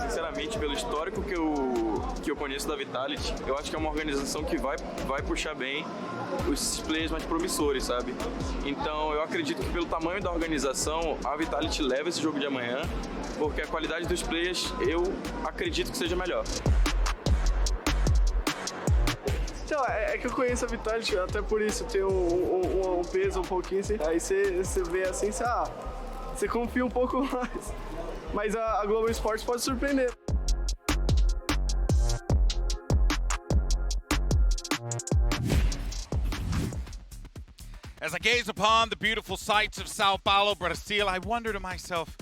Sinceramente, pelo histórico que eu conheço da Vitality, eu acho que é uma organização que vai puxar bem os players mais promissores, sabe? Então eu acredito que pelo tamanho da organização, a Vitality leva esse jogo de amanhã, porque a qualidade dos players eu acredito que seja melhor. Então, é que eu conheço a Vitality, até por isso tem um peso um pouquinho assim. Aí você vê assim, você confia um pouco mais. Mas a Global Esports pode surpreender. As I gaze upon the beautiful sights of São Paulo, Brazil, I wonder to myself,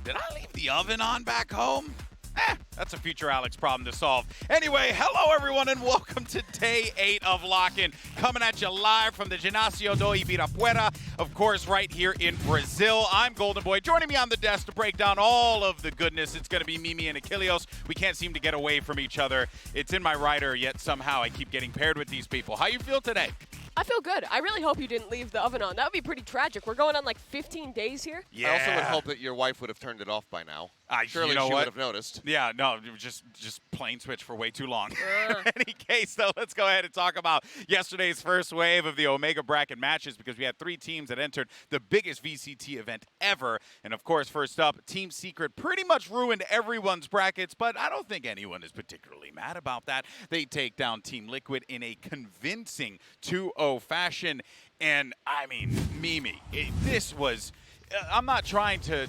did I leave the oven on back home? That's a future Alex problem to solve. Anyway, hello everyone and welcome to day 8 of Lock-In. Coming at you live from the Ginásio do Ibirapuera, of course right here in Brazil. I'm Golden Boy. Joining me on the desk to break down all of the goodness, it's going to be Mimi and Achilleos. We can't seem to get away from each other. It's in my rider, yet somehow I keep getting paired with these people. How you feel today? I feel good. I really hope you didn't leave the oven on. That would be pretty tragic. We're going on like 15 days here. Yeah. I also would hope that your wife would have turned it off by now. Surely she would have noticed. Yeah, no, it was just plain switch for way too long. In any case, though, let's go ahead and talk about yesterday's first wave of the Omega bracket matches because we had 3 teams that entered the biggest VCT event ever. And, of course, first up, Team Secret pretty much ruined everyone's brackets, but I don't think anyone is particularly mad about that. They take down Team Liquid in a convincing 2-0 fashion. And, I mean, Mimi, this was... I'm not trying to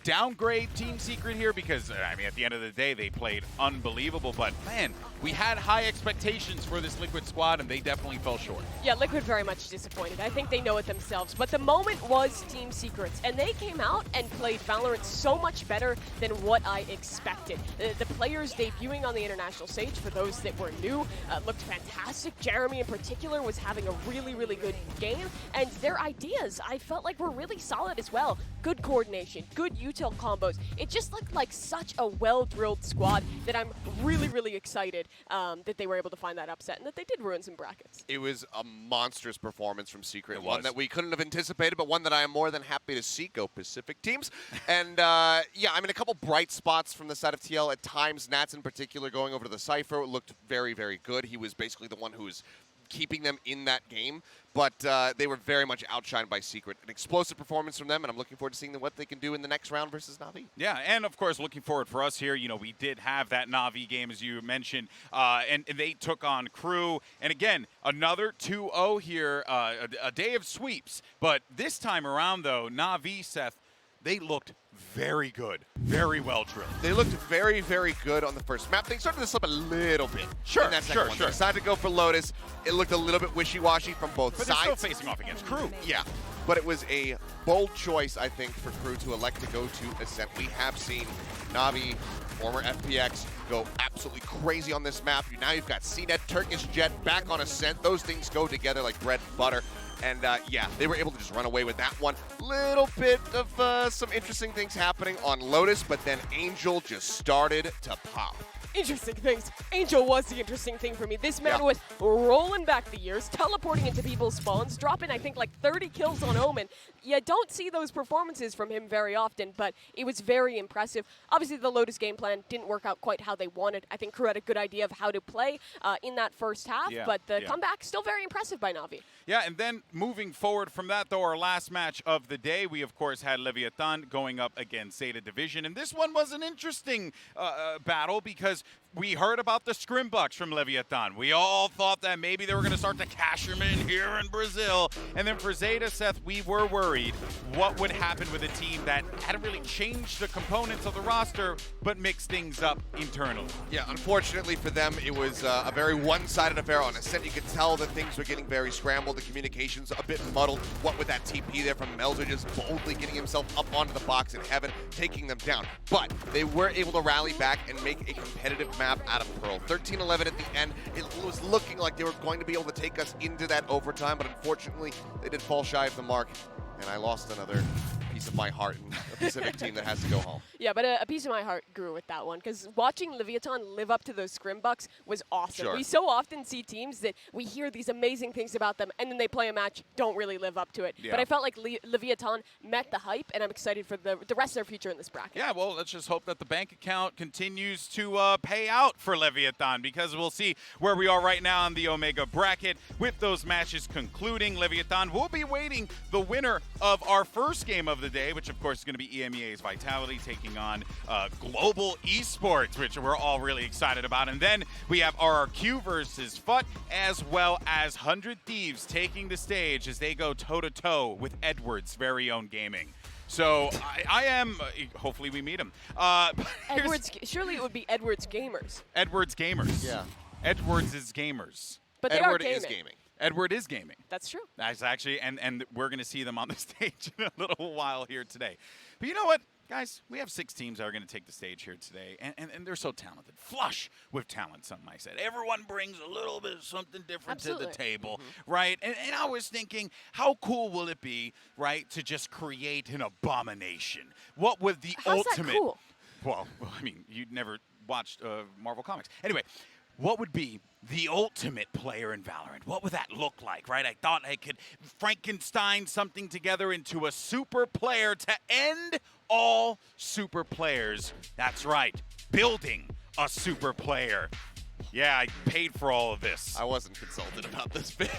downgrade Team Secret here because, I mean, at the end of the day, they played unbelievable. But, man, we had high expectations for this Liquid squad, and they definitely fell short. Yeah, Liquid very much disappointed. I think they know it themselves. But the moment was Team Secret's, and they came out and played Valorant so much better than what I expected. The players debuting on the international stage, for those that were new, looked fantastic. Jeremy, in particular, was having a really, really good game. And their ideas, I felt like, were really solid as well. Good coordination, good util combos. It just looked like such a well-drilled squad that I'm really, really excited that they were able to find that upset and that they did ruin some brackets. It was a monstrous performance from Secret. One that we couldn't have anticipated, but one that I am more than happy to see. Go Pacific teams. And yeah, I mean, a couple bright spots from the side of TL at times. Nats in particular going over to the Cypher looked very, very good. He was basically the one who was keeping them in that game, but they were very much outshined by Secret. An explosive performance from them, and I'm looking forward to seeing what they can do in the next round versus Na'Vi. Yeah, and of course, looking forward for us here, you know, we did have that Na'Vi game, as you mentioned, and they took on Crew. And again, another 2-0 here, a day of sweeps. But this time around, though, Na'Vi, Seth, they looked very good, very well drilled. They looked very, very good on the first map. They started to slip a little bit. Sure. They decided to go for Lotus. It looked a little bit wishy-washy from both sides. But they're still facing off against Crew. Yeah, but it was a bold choice, I think, for Crew to elect to go to Ascent. We have seen Na'Vi, former FPX, go absolutely crazy on this map. Now you've got CNET, Turkish Jet back on Ascent. Those things go together like bread and butter. And yeah, they were able to just run away with that one. Little bit of some interesting things happening on Lotus, but then Angel just started to pop. Interesting things. Angel was the interesting thing for me. This man was rolling back the years, teleporting into people's spawns, dropping, I think, like 30 kills on Omen. You don't see those performances from him very often, but it was very impressive. Obviously, the Lotus game plan didn't work out quite how they wanted. I think Crew had a good idea of how to play in that first half, but the comeback still very impressive by Na'Vi. Yeah, and then moving forward from that, though, our last match of the day, we, of course, had Leviathan going up against Zeta Division. And this one was an interesting battle because we heard about the scrimbucks from Leviathan. We all thought that maybe they were going to start to cash them in here in Brazil. And then for Zeta, Seth, we were worried what would happen with a team that hadn't really changed the components of the roster, but mixed things up internally. Yeah, unfortunately for them, it was a very one-sided affair on Ascent. You could tell that things were getting very scrambled. The communications a bit muddled. What with that TP there from Melzer just boldly getting himself up onto the box in heaven, taking them down. But they were able to rally back and make a competitive map out of Pearl. 13-11 at the end. It was looking like they were going to be able to take us into that overtime, but unfortunately, they did fall shy of the mark, and I lost another piece piece of my heart and a Pacific team that has to go home. Yeah, but a piece of my heart grew with that one because watching Leviathan live up to those scrim bucks was awesome. Sure. We so often see teams that we hear these amazing things about them and then they play a match, don't really live up to it. Yeah. But I felt like Leviathan met the hype, and I'm excited for the rest of their future in this bracket. Yeah, well, let's just hope that the bank account continues to pay out for Leviathan, because we'll see where we are right now in the Omega bracket with those matches concluding. Leviathan will be waiting the winner of our first game of the day, which of course is going to be EMEA's Vitality taking on Global Esports, which we're all really excited about. And then we have RRQ versus FUT, as well as 100 Thieves taking the stage as they go toe-to-toe with Edwards' very own gaming. So I am, hopefully we meet him. Edwards, surely it would be Edwards Gamers. Edwards Gamers. Yeah. Edwards is gamers. But they Edward are gaming. is gaming. Edward is gaming. That's true. That's actually, and we're going to see them on the stage in a little while here today. But you know what, guys? We have 6 teams that are going to take the stage here today, and they're so talented. Flush with talent, some might say. Everyone brings a little bit of something different to the table, right? And I was thinking, how cool will it be, right, to just create an abomination? What would the How's ultimate... that cool? Well, I mean, you'd never watched Marvel Comics. Anyway, what would be the ultimate player in Valorant? What would that look like, right? I thought I could Frankenstein something together into a super player to end all super players. That's right, building a super player. Yeah, I paid for all of this. I wasn't consulted about this bit,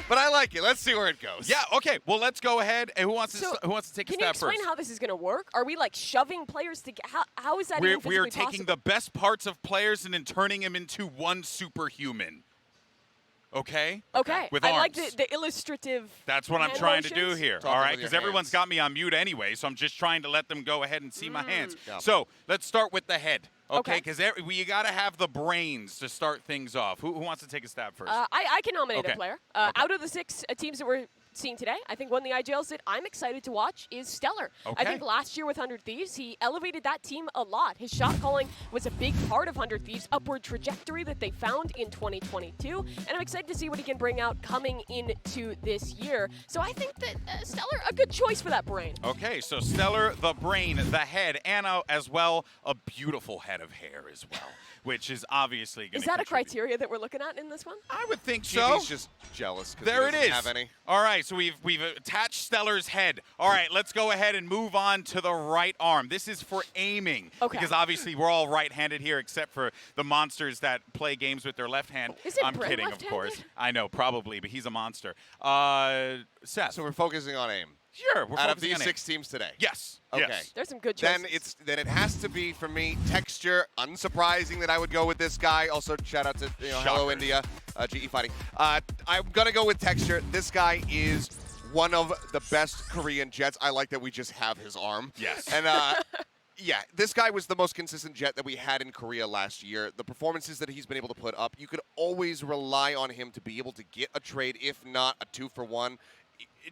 but I like it. Let's see where it goes. Yeah, okay. Well, let's go ahead. And who wants to take a Can you stab first? explain how this is going to work? Are we like shoving players together? How is that even physically We're taking the best parts of players and then turning them into one superhuman. Okay? Okay. With I arms. like the illustrative. That's what I'm hand trying to do motions. here, Talking all right? with your Because everyone's hands. got me on mute anyway, so I'm just trying to let them go ahead and see my hands. Yeah. So let's start with the head, okay? Okay. Because you got to have the brains to start things off. Who wants to take a stab first? I can nominate Okay. a player. Okay. Out of the 6 teams that we're seeing today, I think one of the IGLs that I'm excited to watch is Stellar. Okay. I think last year with 100 Thieves, he elevated that team a lot. His shot calling was a big part of 100 Thieves' upward trajectory that they found in 2022, and I'm excited to see what he can bring out coming into this year. So I think that Stellar, a good choice for that brain. Okay, so Stellar, the brain, the head, and as well, a beautiful head of hair as well, which is obviously going to Is that a criteria that we're looking at in this one? I would think so. GB's just jealous because There he it doesn't is. have any. All right, so we've attached Stellar's head. All right, let's go ahead and move on to the right arm. This is for aiming. Okay. Because obviously we're all right-handed here except for the monsters that play games with their left hand. Is it I'm Brent kidding, of course. left-handed? I know, probably, but he's a monster. Seth. So we're focusing on aim. Sure, we're Out of focusing these on 6 teams today. Yes. Okay. Yes. There's some good choices. Then it has to be for me texture. Unsurprising that I would go with this guy. Also, shout out to Hello Shocker. India, GE Fighting. I'm gonna go with texture. This guy is one of the best Korean Jets. I like that we just have his arm. Yes. And yeah, this guy was the most consistent Jet that we had in Korea last year. The performances that he's been able to put up, you could always rely on him to be able to get a trade, if not a 2-for-1.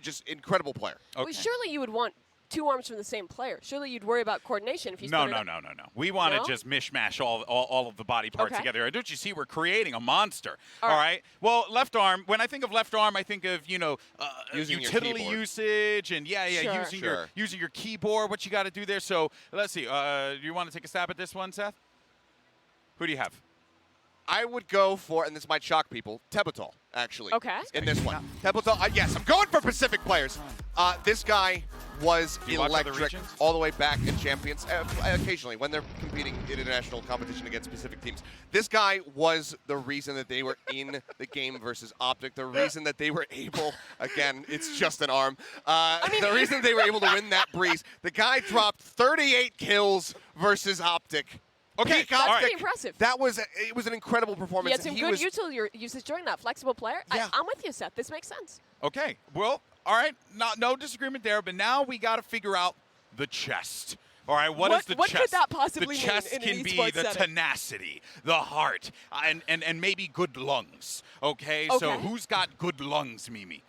Just incredible player. Well, Okay. surely you would want 2 arms from the same player. Surely you'd worry about coordination if you No. split it up. We want No? to just mishmash all of the body parts Okay. together. Don't you see we're creating a monster? All All right. right. Well, left arm. When I think of left arm, I think of Using your utility keyboard. usage and Sure. using your keyboard. What you got to do there. So let's see. You want to take a stab at this one, Seth? Who do you have? I would go for, and this might shock people, Tebatol, actually. Okay. In this one. Tebatol, yes, I'm going for Pacific players. This guy was Do you watch other electric regions? all the way back in Champions, occasionally when they're competing in international competition against Pacific teams. This guy was the reason that they were in the game versus Optic, the reason that they were able, again, it's just an arm, the reason they were able to win that breeze. The guy dropped 38 kills versus Optic. Okay, Peak all That's right. pretty impressive. It was an incredible performance. He had some good was, utility usage during that. Flexible player. Yeah. I'm with you, Seth. This makes sense. Okay. Well, all right. No disagreement there. But now we got to figure out the chest. All right, what is the what chest? could that possibly the mean chest in an can be esports the setting? tenacity, the heart, and maybe good lungs. Okay, so Okay. who's got good lungs, Mimi?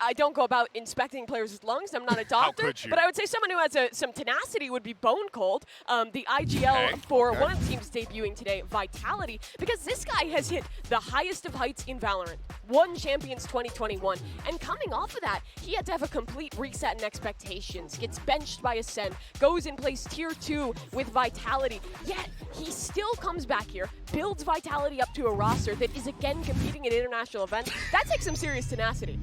I don't go about inspecting players' lungs. I'm not a doctor. could you? But I would say someone who has some tenacity would be bone cold. The IGL for one of the teams debuting today, Vitality, because this guy has hit the highest of heights in Valorant. Won Champions 2021. And coming off of that, he had to have a complete reset in expectations. Gets benched by Ascend, goes and plays Tier 2 with Vitality. Yet, he still comes back here, builds Vitality up to a roster that is again competing at international events. That takes some serious tenacity.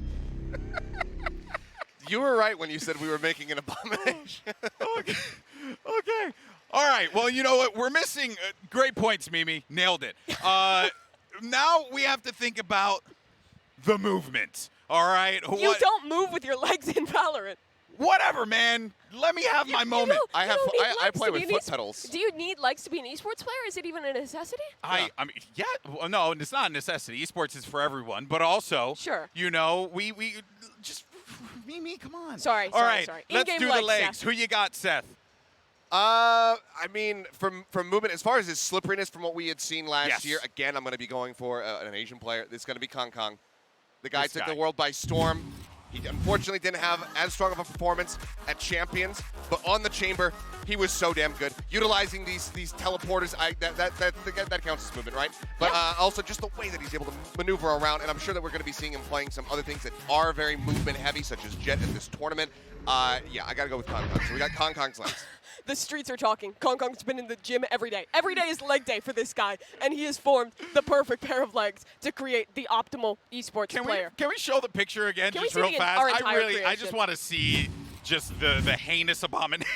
You were right when you said we were making an abomination. Okay. All right. Well, you know what? We're missing great points, Mimi. Nailed it. Now we have to think about the movement. All right. You don't move with your legs in Valorant. Whatever, man. Let me have my moment. I play with foot pedals. Do you need legs to be an esports player? Is it even a necessity? I mean, yeah. Well, no, it's not a necessity. Esports is for everyone, but also, sure. You know, we just Mimi, come on. Sorry. All right, let's In-game do the legs. Seth. Who you got, Seth? I mean, from movement, as far as his slipperiness from what we had seen last year, again, I'm going to be going for an Asian player. It's going to be Kong Kong. The guy took the world by storm. He unfortunately didn't have as strong of a performance at Champions, but on the chamber, he was so damn good. Utilizing these teleporters, that counts as movement, right? But also just the way that he's able to maneuver around, and I'm sure that we're going to be seeing him playing some other things that are very movement heavy, such as Jet in this tournament. Yeah, I got to go with Kong Kong. So we got Kong Kong's legs. The streets are talking. Kong Kong's been in the gym every day. Every day is leg day for this guy, and he has formed the perfect pair of legs to create the optimal esports player. Can we show the picture again, Can just we see real fast? I just creation? want to see just the heinous abomination.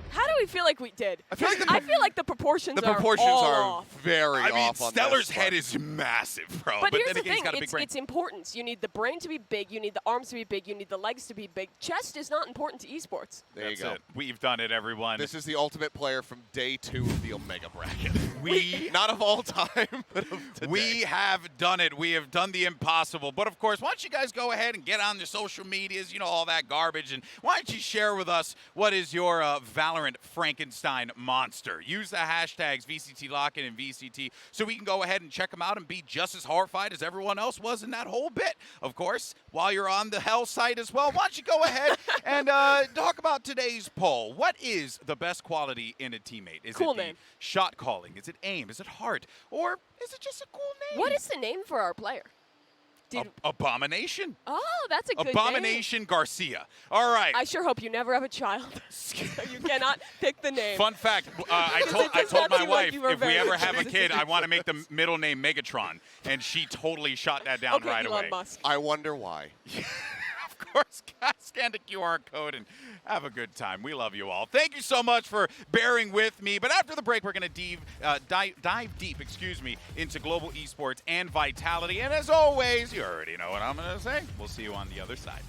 How do we feel like we did? I feel like the proportions are off. very I mean, off on Stellar's this head part. is massive, bro. But here's then the again, he's thing, got a big brain. it's importance. You need the brain to be big, you need the arms to be big, you need the legs to be big. Chest is not important to esports. There you That's go. it. We've done it, everyone. This is the ultimate player from day 2 of the Omega bracket. We not of all time, but of today. We have done it. We have done the impossible. But of course, why don't you guys go ahead and get on your social medias, you know, all that garbage, and why don't you share with us what is your Valorant Frankenstein monster? Use the hashtags VCT LOCK and VCT so we can go ahead and check them out and be just as horrified as everyone else was in that whole bit. Of course, while you're on the Hell site as well, why don't you go ahead and talk about today's poll. What is the best quality in a teammate? Is Cool it the name. shot calling? Is it aim? Is it heart? Or is it just a cool name? What is the name for our player? Abomination. Oh, that's a good Abomination Garcia. All right. name. I sure hope you never have a child. So you cannot pick the name. Fun fact, I told sounds my like wife, you were if we very ever have a interested. kid, I want to make the middle name Megatron. And she totally shot that down Okay, right Elon away. Musk. I wonder why. Of course, guys, scan the QR code and have a good time. We love you all. Thank you so much for bearing with me. But after the break, we're going to dive deep, into global esports and Vitality. And as always, you already know what I'm going to say. We'll see you on the other side.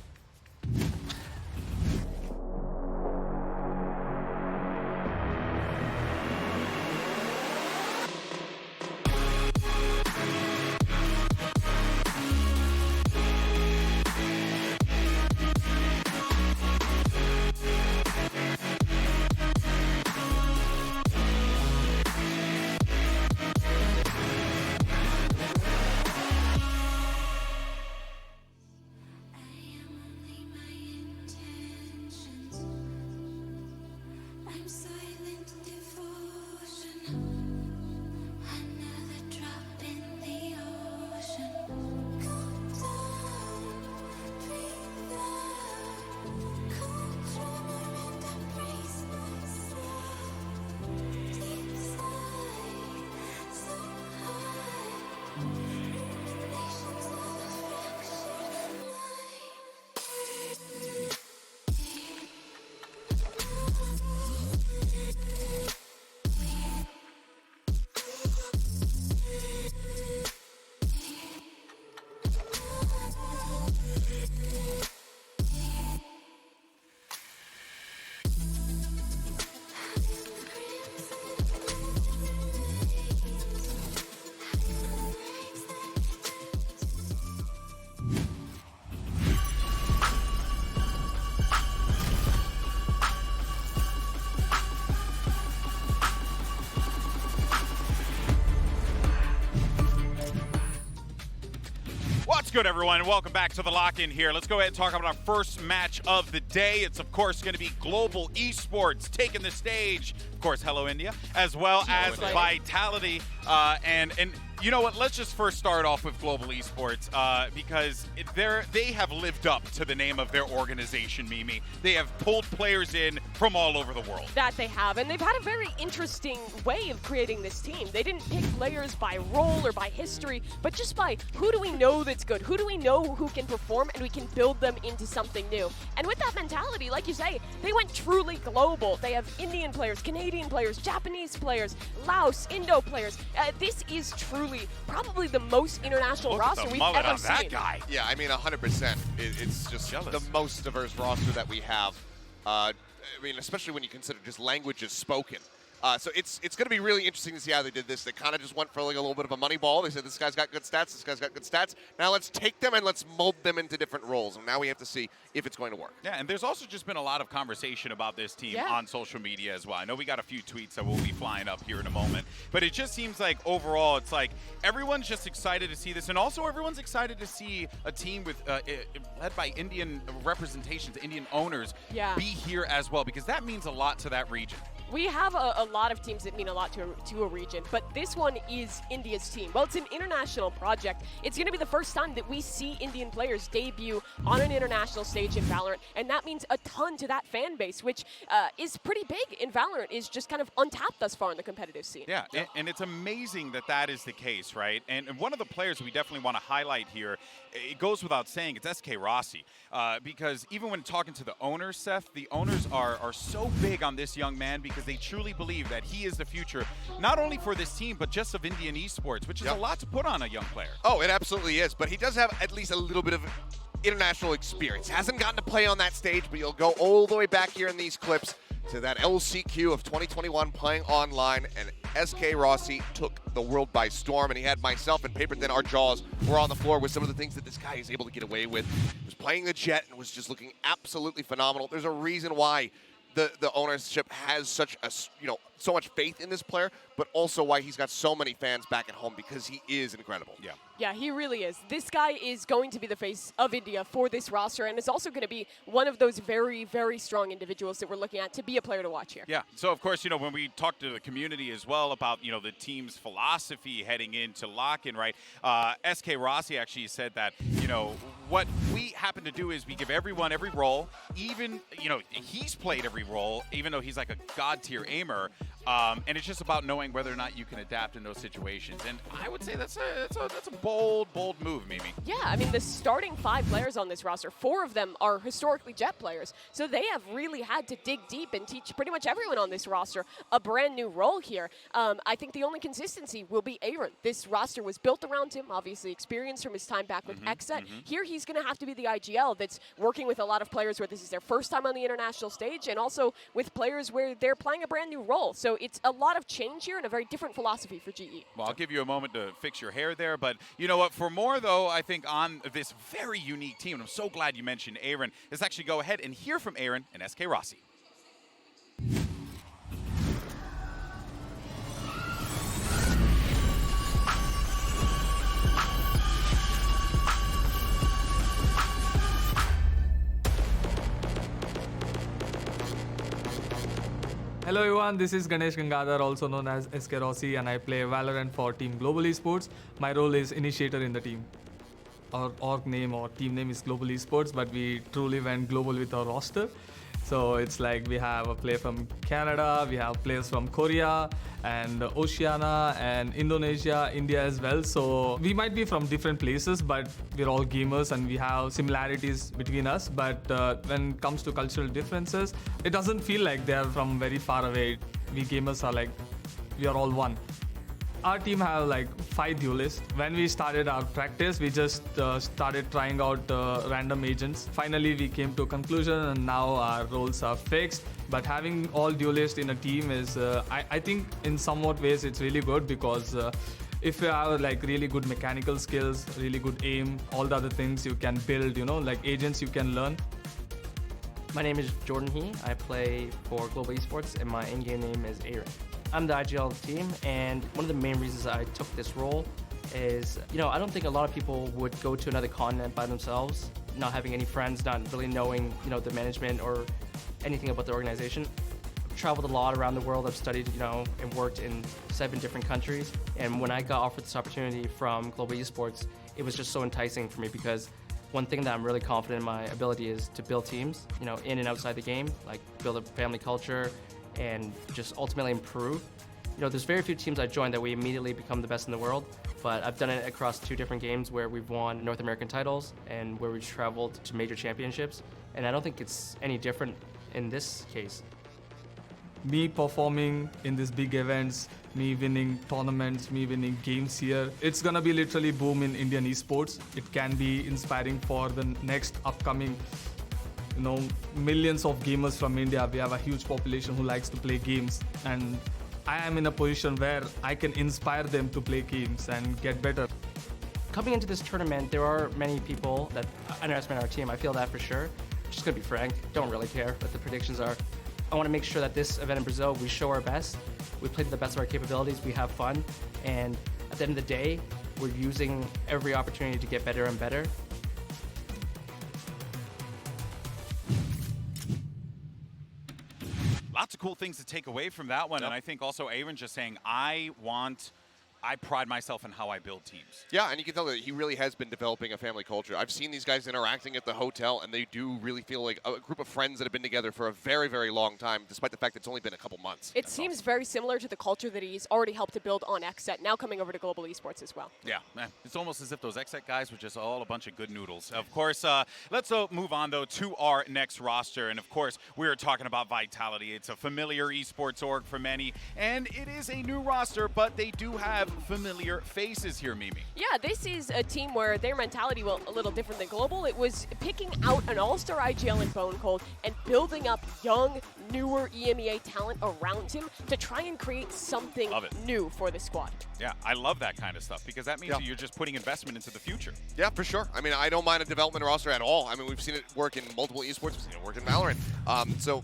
good, everyone? Welcome back to the lock-in here. Let's go ahead and talk about our first match of the day. It's, of course, going to be Global Esports taking the stage. Of course, hello, India, as well as Vitality. And you know what? Let's just first start off with Global Esports because they have lived up to the name of their organization, Mimi. They have pulled players in from all over the world. That they have, and they've had a very interesting way of creating this team. They didn't pick players by role or by history, but just by who do we know that's good, who do we know who can perform, and we can build them into something new. And with that mentality, like you say, they went truly global. They have Indian players, Canadian players, Japanese players, Laos, Indo players. This is truly probably the most international roster we've ever seen. That guy. Yeah, I mean, 100%. It's just the most diverse roster that we have. I mean, especially when you consider just languages spoken. So it's going to be really interesting to see how they did this. They kind of just went for like a little bit of a money ball. They said, this guy's got good stats, this guy's got good stats. Now let's take them and let's mold them into different roles. And now we have to see if it's going to work. Yeah, and there's also just been a lot of conversation about this team on social media as well. I know we got a few tweets that we'll be flying up here in a moment. But it just seems like overall, it's like everyone's just excited to see this. And also everyone's excited to see a team with led by Indian representations, Indian owners, be here as well. Because that means a lot to that region. We have a lot of teams that mean a lot to a region, but this one is India's team. Well, it's an international project. It's going to be the first time that we see Indian players debut on an international stage in Valorant, and that means a ton to that fan base, which is pretty big in Valorant, is just kind of untapped thus far in the competitive scene. Yeah, and it's amazing that that is the case, right? And one of the players we definitely want to highlight here, it goes without saying, it's SK Rossi, because even when talking to the owners, Seth, the owners are so big on this young man because they truly believe that he is the future, not only for this team, but just of Indian esports, which is a lot to put on a young player. Oh, it absolutely is, but he does have at least a little bit of international experience. Hasn't gotten to play on that stage, but you'll go all the way back here in these clips to that LCQ of 2021 playing online, and SK Rossi took the world by storm, and he had myself and Paper Thin, our jaws were on the floor with some of the things that this guy is able to get away with. He was playing the Jet and was just looking absolutely phenomenal. There's a reason why the ownership has such a, so much faith in this player, but also why he's got so many fans back at home, because he is incredible. Yeah, he really is. This guy is going to be the face of India for this roster, and is also going to be one of those very, very strong individuals that we're looking at to be a player to watch here. Yeah, so of course, when we talk to the community as well about, the team's philosophy heading into lock-in, right? SK Rossi actually said that, what we happen to do is we give everyone every role, even, he's played every role, even though he's like a god-tier aimer, and it's just about knowing whether or not you can adapt in those situations. And I would say that's a bold move, Mimi. Yeah, I mean, the starting 5 players on this roster, 4 of them are historically Jet players. So they have really had to dig deep and teach pretty much everyone on this roster a brand new role here. I think the only consistency will be Aaron. This roster was built around him, obviously experience from his time back with XSET. Here he's going to have to be the IGL that's working with a lot of players where this is their first time on the international stage, and also with players where they're playing a brand new role. So it's a lot of change here and a very different philosophy for GE. Well, I'll give you a moment to fix your hair there, but you know what? For more, though, I think on this very unique team, and I'm so glad you mentioned Aaron, let's actually go ahead and hear from Aaron and SK Rossi. Hello everyone, this is Ganesh Gangadhar, also known as SK Rossi, and I play Valorant for Team Global Esports. My role is initiator in the team. Our org name or team name is Global Esports, but we truly went global with our roster. So it's like we have a player from Canada, we have players from Korea and Oceania and Indonesia, India as well. So we might be from different places, but we're all gamers and we have similarities between us. But when it comes to cultural differences, it doesn't feel like they're from very far away. We gamers are like, we are all one. Our team have like 5 duelists. When we started our practice, we just started trying out random agents. Finally, we came to a conclusion, and now our roles are fixed. But having all duelists in a team is, I think in somewhat ways, it's really good, because if you have like really good mechanical skills, really good aim, all the other things you can build, like agents you can learn. My name is Jordan He. I play for Global Esports, and my in-game name is Aaron. I'm the IGL of the team, and one of the main reasons I took this role is, you know, I don't think a lot of people would go to another continent by themselves, not having any friends, not really knowing, you know, the management or anything about the organization. I've traveled a lot around the world. I've studied, you know, and worked in 7 different countries. And when I got offered this opportunity from Global Esports, it was just so enticing for me because one thing that I'm really confident in my ability is to build teams, you know, in and outside the game, like build a family culture and just ultimately improve. You know, there's very few teams I joined that we immediately become the best in the world, but I've done it across 2 different games where we've won North American titles and where we've traveled to major championships, and I don't think it's any different in this case. Me performing in these big events, me winning tournaments, me winning games here, it's gonna be literally boom in Indian esports. It can be inspiring for the next upcoming, you know, millions of gamers from India. We have a huge population who likes to play games, and I am in a position where I can inspire them to play games and get better. Coming into this tournament, there are many people that underestimate our team. I feel that for sure. Just gonna be frank, don't really care what the predictions are. I want to make sure that this event in Brazil, we show our best, we play to the best of our capabilities, we have fun, and at the end of the day, we're using every opportunity to get better and better. Lots of cool things to take away from that one, and I think also Aaron just saying, I pride myself in how I build teams. Yeah, and you can tell that he really has been developing a family culture. I've seen these guys interacting at the hotel, and they do really feel like a group of friends that have been together for a very, very long time, despite the fact that it's only been a couple months. It seems very similar to the culture that he's already helped to build on XSET, now coming over to Global Esports as well. Yeah, it's almost as if those XSET guys were just all a bunch of good noodles. Of course, let's move on, though, to our next roster. And, of course, we are talking about Vitality. It's a familiar esports org for many, and it is a new roster, but they do have familiar faces here, Mimi. Yeah, this is a team where their mentality was a little different than Global. It was picking out an all-star IGL in Bone Cold and building up young, newer EMEA talent around him to try and create something new for the squad. Yeah, I love that kind of stuff because that means that you're just putting investment into the future. Yeah, for sure. I mean, I don't mind a development roster at all. I mean, we've seen it work in multiple esports. We've seen it work in Valorant.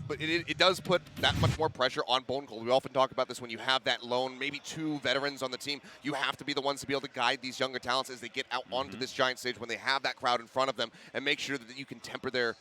But it does put that much more pressure on Bone Cold. We often talk about this when you have that lone, maybe 2 veterans on the team. You have to be the ones to be able to guide these younger talents as they get out onto this giant stage when they have that crowd in front of them and make sure that you can temper their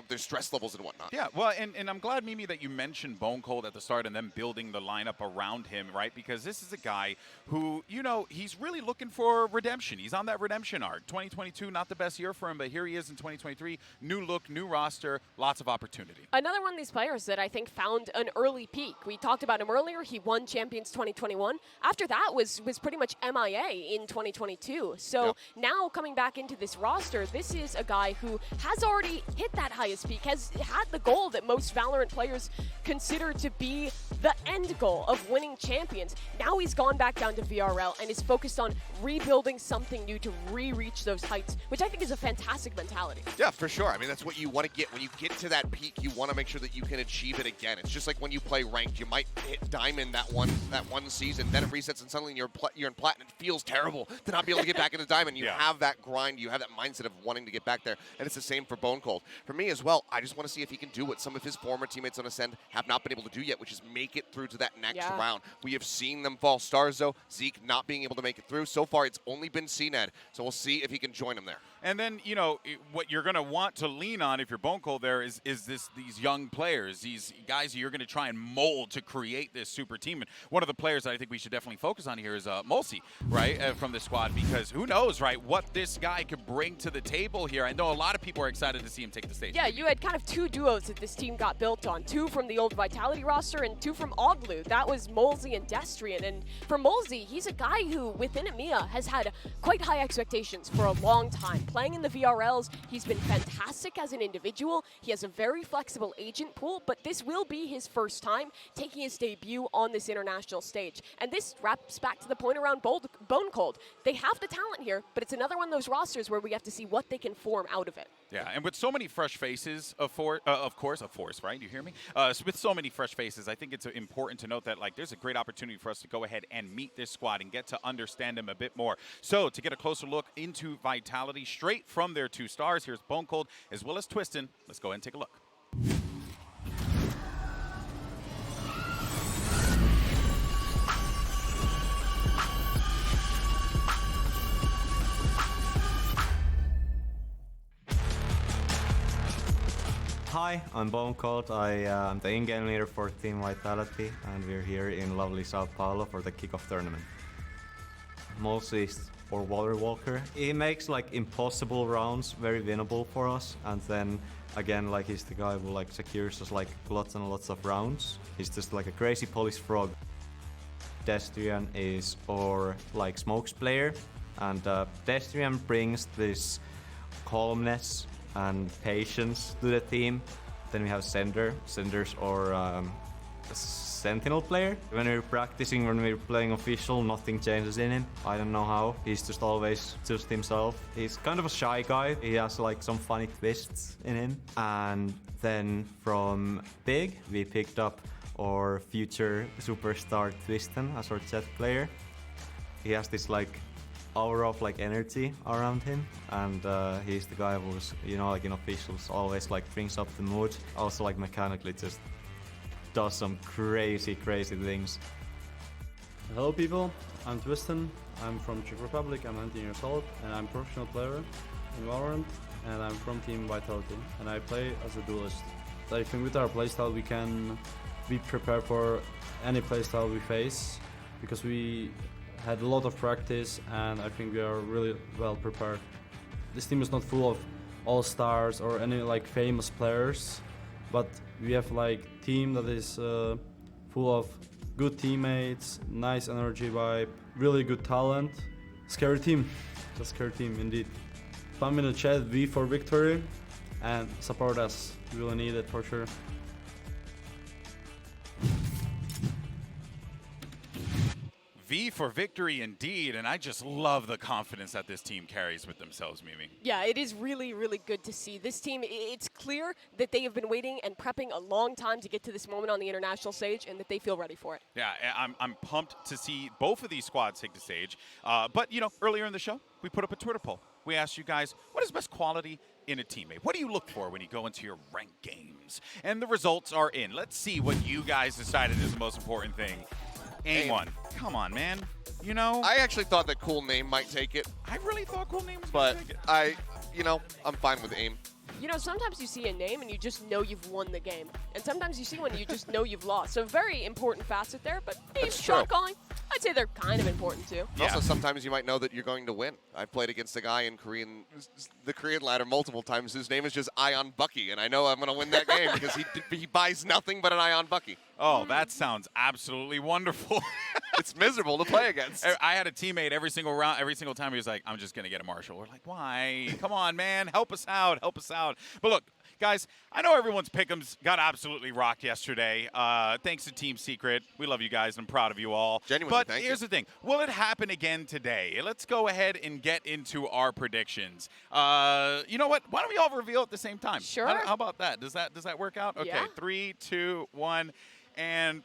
their stress levels and whatnot. Yeah, well, and I'm glad, Mimi, that you mentioned Bone Cold at the start and then building the lineup around him, right? Because this is a guy who, you know, he's really looking for redemption. He's on that redemption arc. 2022, not the best year for him, but here he is in 2023. New look, new roster, lots of opportunity. Another one of these players that I think found an early peak. We talked about him earlier. He won Champions 2021. After that was pretty much MIA in 2022. So now coming back into this roster, this is a guy who has already hit that highest peak, has had the goal that most Valorant players consider to be the end goal of winning champions. Now he's gone back down to VRL and is focused on rebuilding something new to re-reach those heights, which I think is a fantastic mentality. Yeah, for sure. I mean, that's what you want to get. When you get to that peak, you want to make sure that you can achieve it again. It's just like when you play ranked, you might hit diamond that one season, then it resets and suddenly you're in platinum. It feels terrible to not be able to get back into diamond. You have that grind, you have that mindset of wanting to get back there, and it's the same for Bone Cold. For me as well, I just want to see if he can do what some of his former teammates on Ascend have not been able to do yet, which is make it through to that next round. We have seen them fall. Stars, though, Zeke not being able to make it through. So far, it's only been CNED, so we'll see if he can join him there. And then, you know, what you're going to want to lean on if you're Bone Cold there is these young players, these guys that you're going to try and mold to create this super team. And one of the players that I think we should definitely focus on here is Mulsi, right, from the squad, because who knows, right, what this guy could bring to the table here. I know a lot of people are excited to see him take the stage. Yeah, you had kind of 2 duos that this team got built on, 2 from the old Vitality roster and 2 from Oglu. That was Molesy and Destrian. And for Molesy, he's a guy who, within EMEA, has had quite high expectations for a long time. Playing in the VRLs, he's been fantastic as an individual. He has a very flexible agent pool, but this will be his first time taking his debut on this international stage. And this wraps back to the point around Bone Cold. They have the talent here, but it's another one of those rosters where we have to see what they can form out of it. Yeah, and with so many fresh faces, of course, right? You hear me? With so many fresh faces, I think it's important to note that there's a great opportunity for us to go ahead and meet this squad and get to understand them a bit more. So to get a closer look into Vitality straight from their 2 stars, here's Bone Cold as well as Twistin. Let's go ahead and take a look. Hi, I'm Bone Cold. I'm the in-game leader for Team Vitality, and we're here in lovely São Paulo for the kickoff tournament. Mostly for Water Walker. He makes like impossible rounds very winnable for us, and then again, like he's the guy who like secures us like lots and lots of rounds. He's just like a crazy Polish frog. Destrian is our like smokes player, and Destrian brings this calmness and patience to the team. Then we have Sender. Sender's our Sentinel player. When we're practicing, when we're playing official, nothing changes in him. I don't know how. He's just always just himself. He's kind of a shy guy. He has like some funny twists in him. And then from Big, we picked up our future superstar Twiston as our Jet player. He has this like aura of like energy around him, and he's the guy who's, you know, like in officials always like brings up the mood. Also like mechanically just does some crazy things. Hello people, I'm Twiston. I'm from Czech Republic, I'm 19 years old, and I'm a professional player in VALORANT, and I'm from Team Vitality, and I play as a duelist. I think with our playstyle we can be prepared for any playstyle we face, because we had a lot of practice, and I think we are really well prepared. This team is not full of all-stars or any like famous players, but we have like team that is full of good teammates, nice energy vibe, really good talent. Scary team, just scary team indeed. Spam in the chat V for victory and support us, we really need it for sure. V for victory indeed, and I just love the confidence that this team carries with themselves, Mimi. Yeah, it is really good to see. This team, it's clear that they have been waiting and prepping a long time to get to this moment on the international stage, and that they feel ready for it. Yeah, I'm pumped to see both of these squads take the stage. But, you know, earlier in the show, we put up a Twitter poll. We asked you guys, what is best quality in a teammate? What do you look for when you go into your ranked games? And the results are in. Let's see what you guys decided is the most important thing. A1. Come on, man. You know? I actually thought that Cool Name might take it. I really thought Cool Name was But going to take it. I'm fine with AIM. You know, sometimes you see a name and you just know you've won the game. And sometimes you see one and you just know you've lost. So very important facet there, but That's shot true. calling, I'd say they're kind of important too. Yeah. Also, sometimes you might know that you're going to win. I've played against a guy in the Korean ladder multiple times whose name is just Ion Bucky, and I know I'm going to win that game because he buys nothing but an Ion Bucky. Oh, that sounds absolutely wonderful. It's miserable to play against. I had a teammate every single round, every single time he was like, I'm just going to get a Marshall. We're like, why? Come on, man. Help us out. Help us out. But look, guys, I know everyone's pick'ems got absolutely rocked yesterday. Thanks to Team Secret. We love you guys. I'm proud of you all. Genuinely, but here's the thing. Will it happen again today? Let's go ahead and get into our predictions. You know what? Why don't we all reveal at the same time? Sure. How about that? Does that work out? Okay, Yeah. 3, 2, 1, and...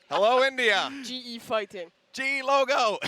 Hello, India. GE fighting. G logo.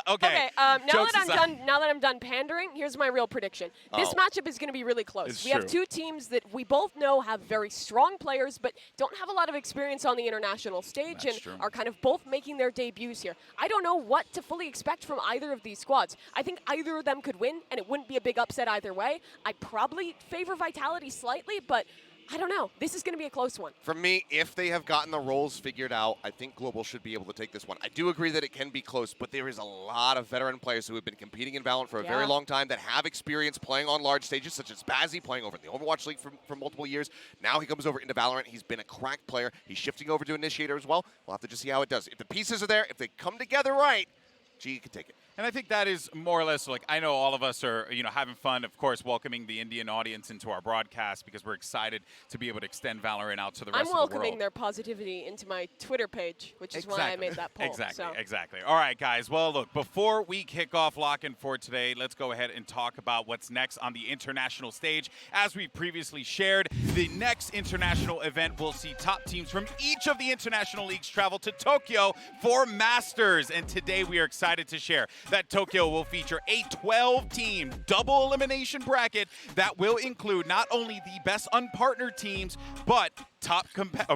Okay. Now Jokes that aside. I'm done pandering, here's my real prediction. This Oh. matchup is going to be really close. It's We have true. two teams that we both know have very strong players, but don't have a lot of experience on the international stage, That's and true. are kind of both making their debuts here. I don't know what to fully expect from either of these squads. I think either of them could win, and it wouldn't be a big upset either way. I'd probably favor Vitality slightly, but I don't know. This is going to be a close one. For me, if they have gotten the roles figured out, I think Global should be able to take this one. I do agree that it can be close, but there is a lot of veteran players who have been competing in VALORANT for a very Yeah. long time that have experience playing on large stages, such as Bazzi playing over in the Overwatch League for multiple years. Now he comes over into VALORANT. He's been a crack player. He's shifting over to Initiator as well. We'll have to just see how it does. If the pieces are there, if they come together right, G can take it. And I think that is more or less, like, I know all of us are, you know, having fun, of course, welcoming the Indian audience into our broadcast because we're excited to be able to extend VALORANT out to the rest I'm of the world. welcoming their positivity into my Twitter page, which is why I made that poll. Exactly. All right, guys. Well, look, before we kick off Lock-In for today, let's go ahead and talk about what's next on the international stage. As we previously shared, the next international event will see top teams from each of the international leagues travel to Tokyo for Masters. And today we are excited to share that Tokyo will feature a 12-team double elimination bracket that will include not only the best unpartnered teams, but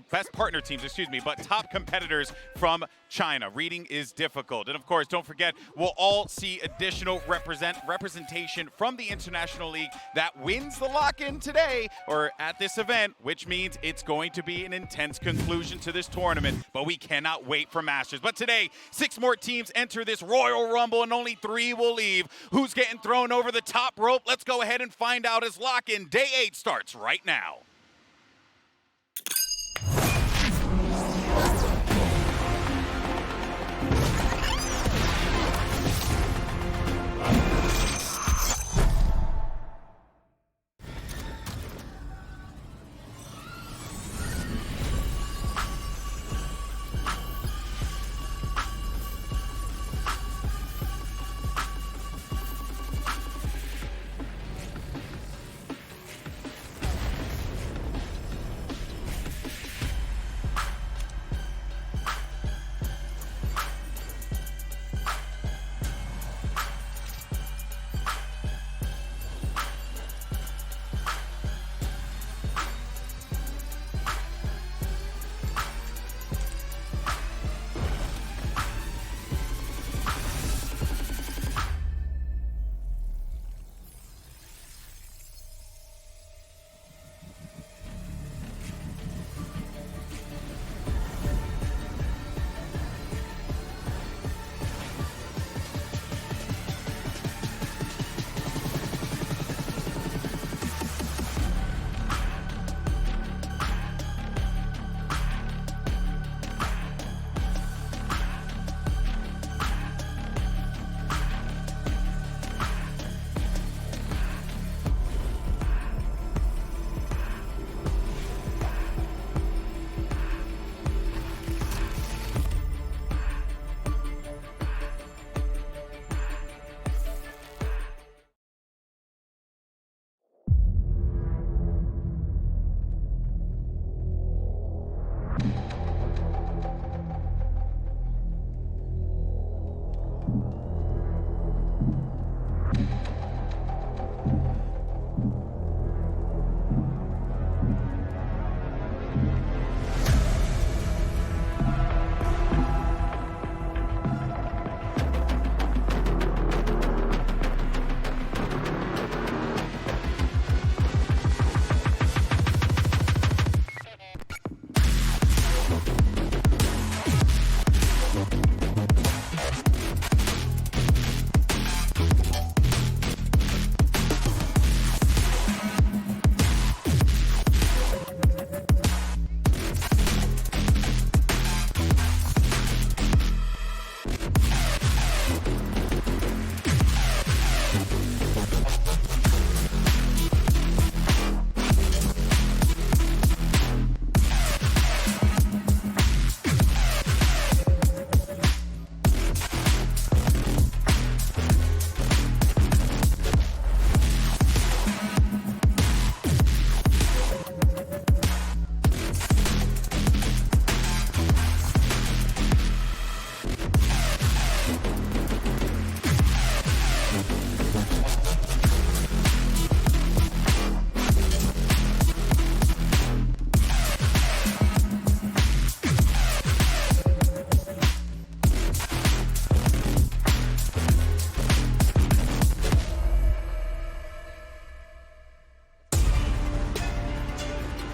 best partner teams, excuse me, but top competitors from China. Reading is difficult. And of course, don't forget, we'll all see additional representation from the International League that wins the lock-in today or at this event, which means it's going to be an intense conclusion to this tournament, but we cannot wait for Masters. But today, 6 more teams enter this Royal Rumble and only 3 will leave. Who's getting thrown over the top rope? Let's go ahead and find out as lock-in Day 8 starts right now.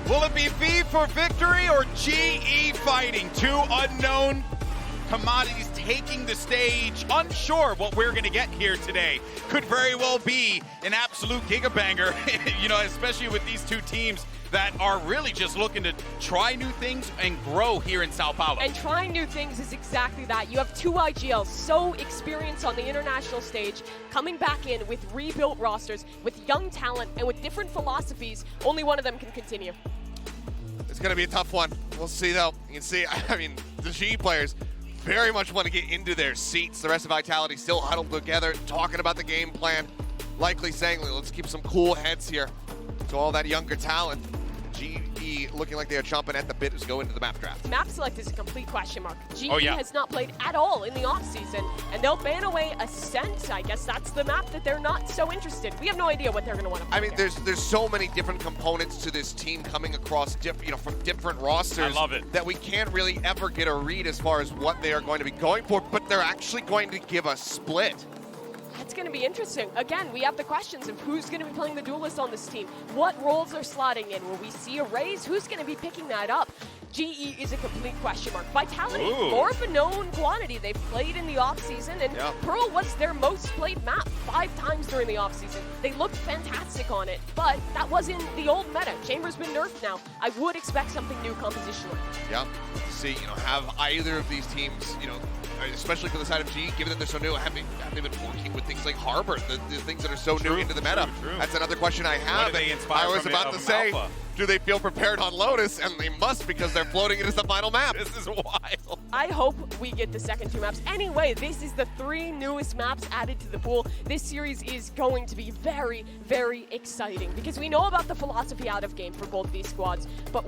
Will it be V for victory or GE fighting? 2 unknown commodities taking the stage. Unsure what we're going to get here today. Could very well be an absolute gigabanger, you know, especially with these 2 teams that are really just looking to try new things and grow here in São Paulo. And trying new things is exactly that. You have 2 IGLs so experienced on the international stage, coming back in with rebuilt rosters, with young talent, and with different philosophies. Only one of them can continue. It's going to be a tough one. We'll see, though. You can see, I mean, the GE players very much want to get into their seats. The rest of Vitality still huddled together, talking about the game plan, likely saying, let's keep some cool heads here to all that younger talent. GE looking like they are chomping at the bit to go into the map draft. Map select is a complete question mark. GE Oh, yeah. has not played at all in the offseason, and they'll ban away Ascent. I guess that's the map that they're not so interested. We have no idea what they're going to want to play. I mean, there. there's so many different components to this team coming across, from different rosters. I love it. That we can't really ever get a read as far as what they are going to be going for, but they're actually going to give a split. That's going to be interesting. Again, we have the questions of who's going to be playing the duelist on this team. What roles are slotting in? Will we see a raise? Who's going to be picking that up? GE is a complete question mark. Vitality, Ooh. more of a known quantity. They've played in the offseason, and Pearl was their most played map 5 times during the offseason. They looked fantastic on it, but that wasn't the old meta. Chamber's been nerfed now. I would expect something new compositionally. Yeah. See, have either of these teams, especially for the side of GE, given that they're so new, have they been working with things like Harbor, the things that are so new into the meta? True. That's another question I have. What are they inspired I was from about to say, Alpha? do they feel prepared on Lotus? And they must, because they're floating it as the final map. This is wild. I hope we get the second 2 maps. Anyway, this is the 3 newest maps added to the pool. This series is going to be very, very exciting because we know about the philosophy out of game for both these squads, but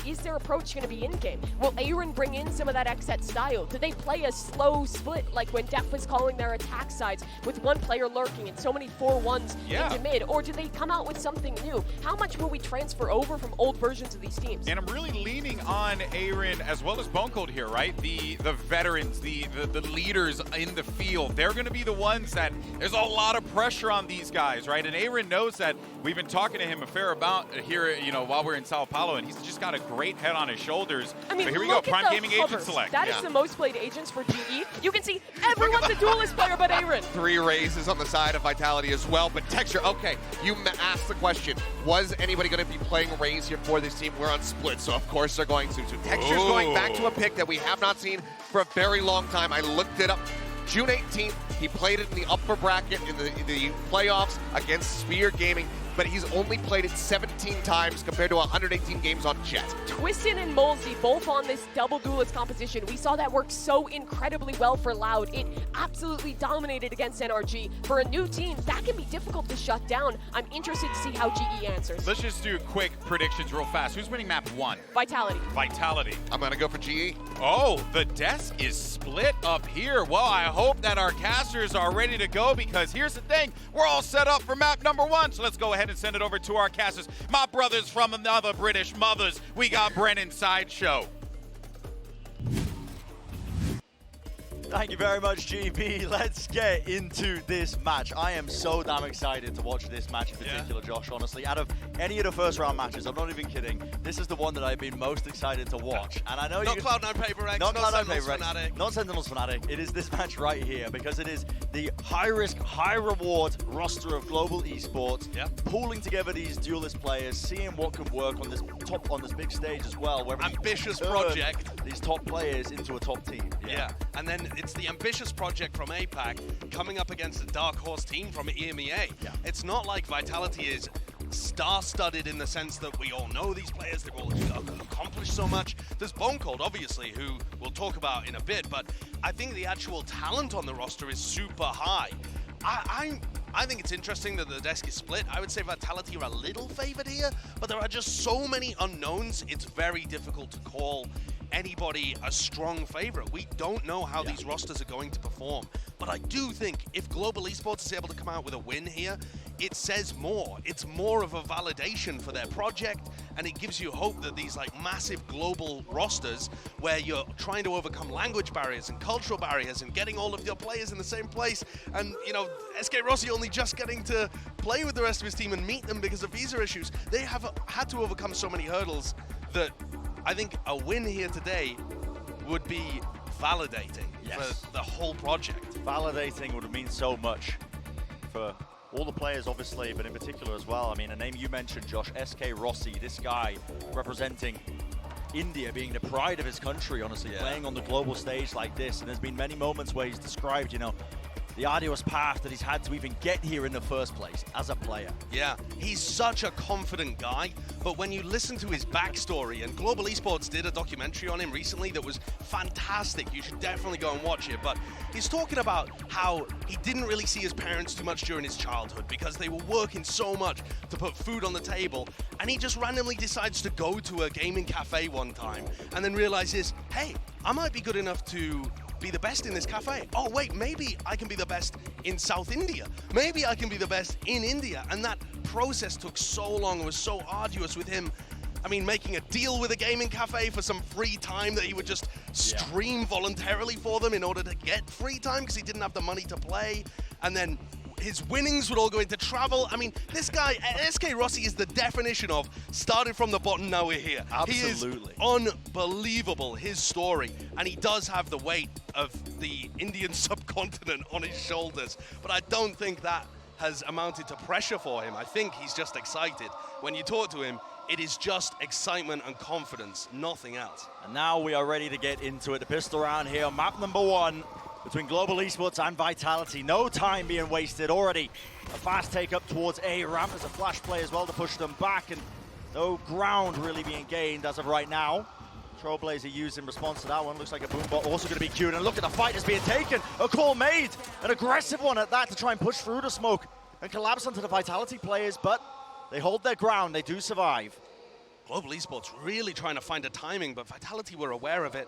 is their approach going to be in game? Will Aaron bring in some of that Xset style? Do they play a slow split like when Def was calling their attack sides with one player lurking and so many 4-1s into mid? Or do they come out with something new? How much will we transfer over from old versions of these teams? And I'm really leaning on Aaron as well as Bonecold here, right? The veterans, the leaders in the field. They're going to be the ones that there's a lot of pressure on these guys, right? And Aaron knows that. We've been talking to him a fair amount here, while we're in Sao Paulo, and he's just got a great head on his shoulders. I mean, but here we go, look Prime at the Gaming Agent hovers. Select. That is the most played agents for GE. You can see everyone's a duelist player but Aaron. 3 raises on the side of Vitality as well, but Texture, okay, you asked the question, was anybody going to be playing Raze here for this team? We're on split, so of course they're going to. So Texture's going back to a pick that we have not seen for a very long time. I looked it up. June 18th, he played it in the upper bracket in the playoffs against Sphere Gaming, but he's only played it 17 times compared to 118 games on Jet. Twistin and Molesy both on this double duelist composition. We saw that work so incredibly well for Loud. It absolutely dominated against NRG. For a new team, that can be difficult to shut down. I'm interested to see how GE answers. Let's just do quick predictions real fast. Who's winning map 1? Vitality. Vitality. I'm going to go for GE. Oh, the desk is split up here. Well, I hope that our casters are ready to go because here's the thing. We're all set up for map number 1. So let's go ahead and send it over to our casters. My brothers from another British mothers. We got Brennan Sideshow. Thank you very much, GB. Let's get into this match. I am so damn excited to watch this match in particular, Josh, honestly. Out of any of the first round matches, I'm not even kidding, this is the one that I've been most excited to watch. And I know not Cloud9 HyperX, not Sentinels Fnatic. Not Sentinels Fnatic. It is this match right here because it is the high-risk, high-reward roster of global esports, pooling together these duelist players, seeing what can work on this big stage as well. Where ambitious project. These top players into a top team. Yeah, and then it's the ambitious project from APAC coming up against a dark horse team from EMEA. It's not like Vitality is star-studded in the sense that we all know these players, they've all accomplished so much. There's Bonecold, obviously, who we'll talk about in a bit, but I think the actual talent on the roster is super high. I think it's interesting that the desk is split. I would say Vitality are a little favored here, but there are just so many unknowns, it's very difficult to call anybody a strong favorite. We don't know how these rosters are going to perform, but I do think if Global Esports is able to come out with a win here, it says more. It's more of a validation for their project, and it gives you hope that these massive global rosters where you're trying to overcome language barriers and cultural barriers and getting all of your players in the same place, and SK Rossi only just getting to play with the rest of his team and meet them because of visa issues. They have had to overcome so many hurdles that I think a win here today would be validating for the whole project. Validating would mean so much for all the players, obviously, but in particular as well. I mean, a name you mentioned, Josh, SK Rossi, this guy representing India, being the pride of his country, honestly, playing on the global stage like this. And there's been many moments where he's described, the arduous path that he's had to even get here in the first place as a player. Yeah, he's such a confident guy, but when you listen to his backstory, and Global Esports did a documentary on him recently that was fantastic, you should definitely go and watch it, but he's talking about how he didn't really see his parents too much during his childhood because they were working so much to put food on the table, and he just randomly decides to go to a gaming cafe one time and then realizes, hey, I might be good enough to be the best in this cafe. Oh wait, maybe I can be the best in South India. Maybe I can be the best in India. And that process took so long, it was so arduous with him. I mean, making a deal with a gaming cafe for some free time that he would just stream voluntarily for them in order to get free time because he didn't have the money to play. And then his winnings would all go into travel. I mean, this guy, SK Rossi, is the definition of started from the bottom, now we're here. Absolutely. He is unbelievable, his story. And he does have the weight of the Indian subcontinent on his shoulders. But I don't think that has amounted to pressure for him. I think he's just excited. When you talk to him, it is just excitement and confidence, nothing else. And now we are ready to get into it. The pistol round here, map number 1. Between Global Esports and Vitality. No time being wasted. Already a fast take up towards A ramp. There's a flash play as well to push them back, and no ground really being gained as of right now. Trailblazer used in response to that one. Looks like a boom bot also going to be queued. And look at the fight that's being taken. A call made. An aggressive one at that to try and push through the smoke and collapse onto the Vitality players, but they hold their ground. They do survive. Global Esports really trying to find a timing, but Vitality were aware of it.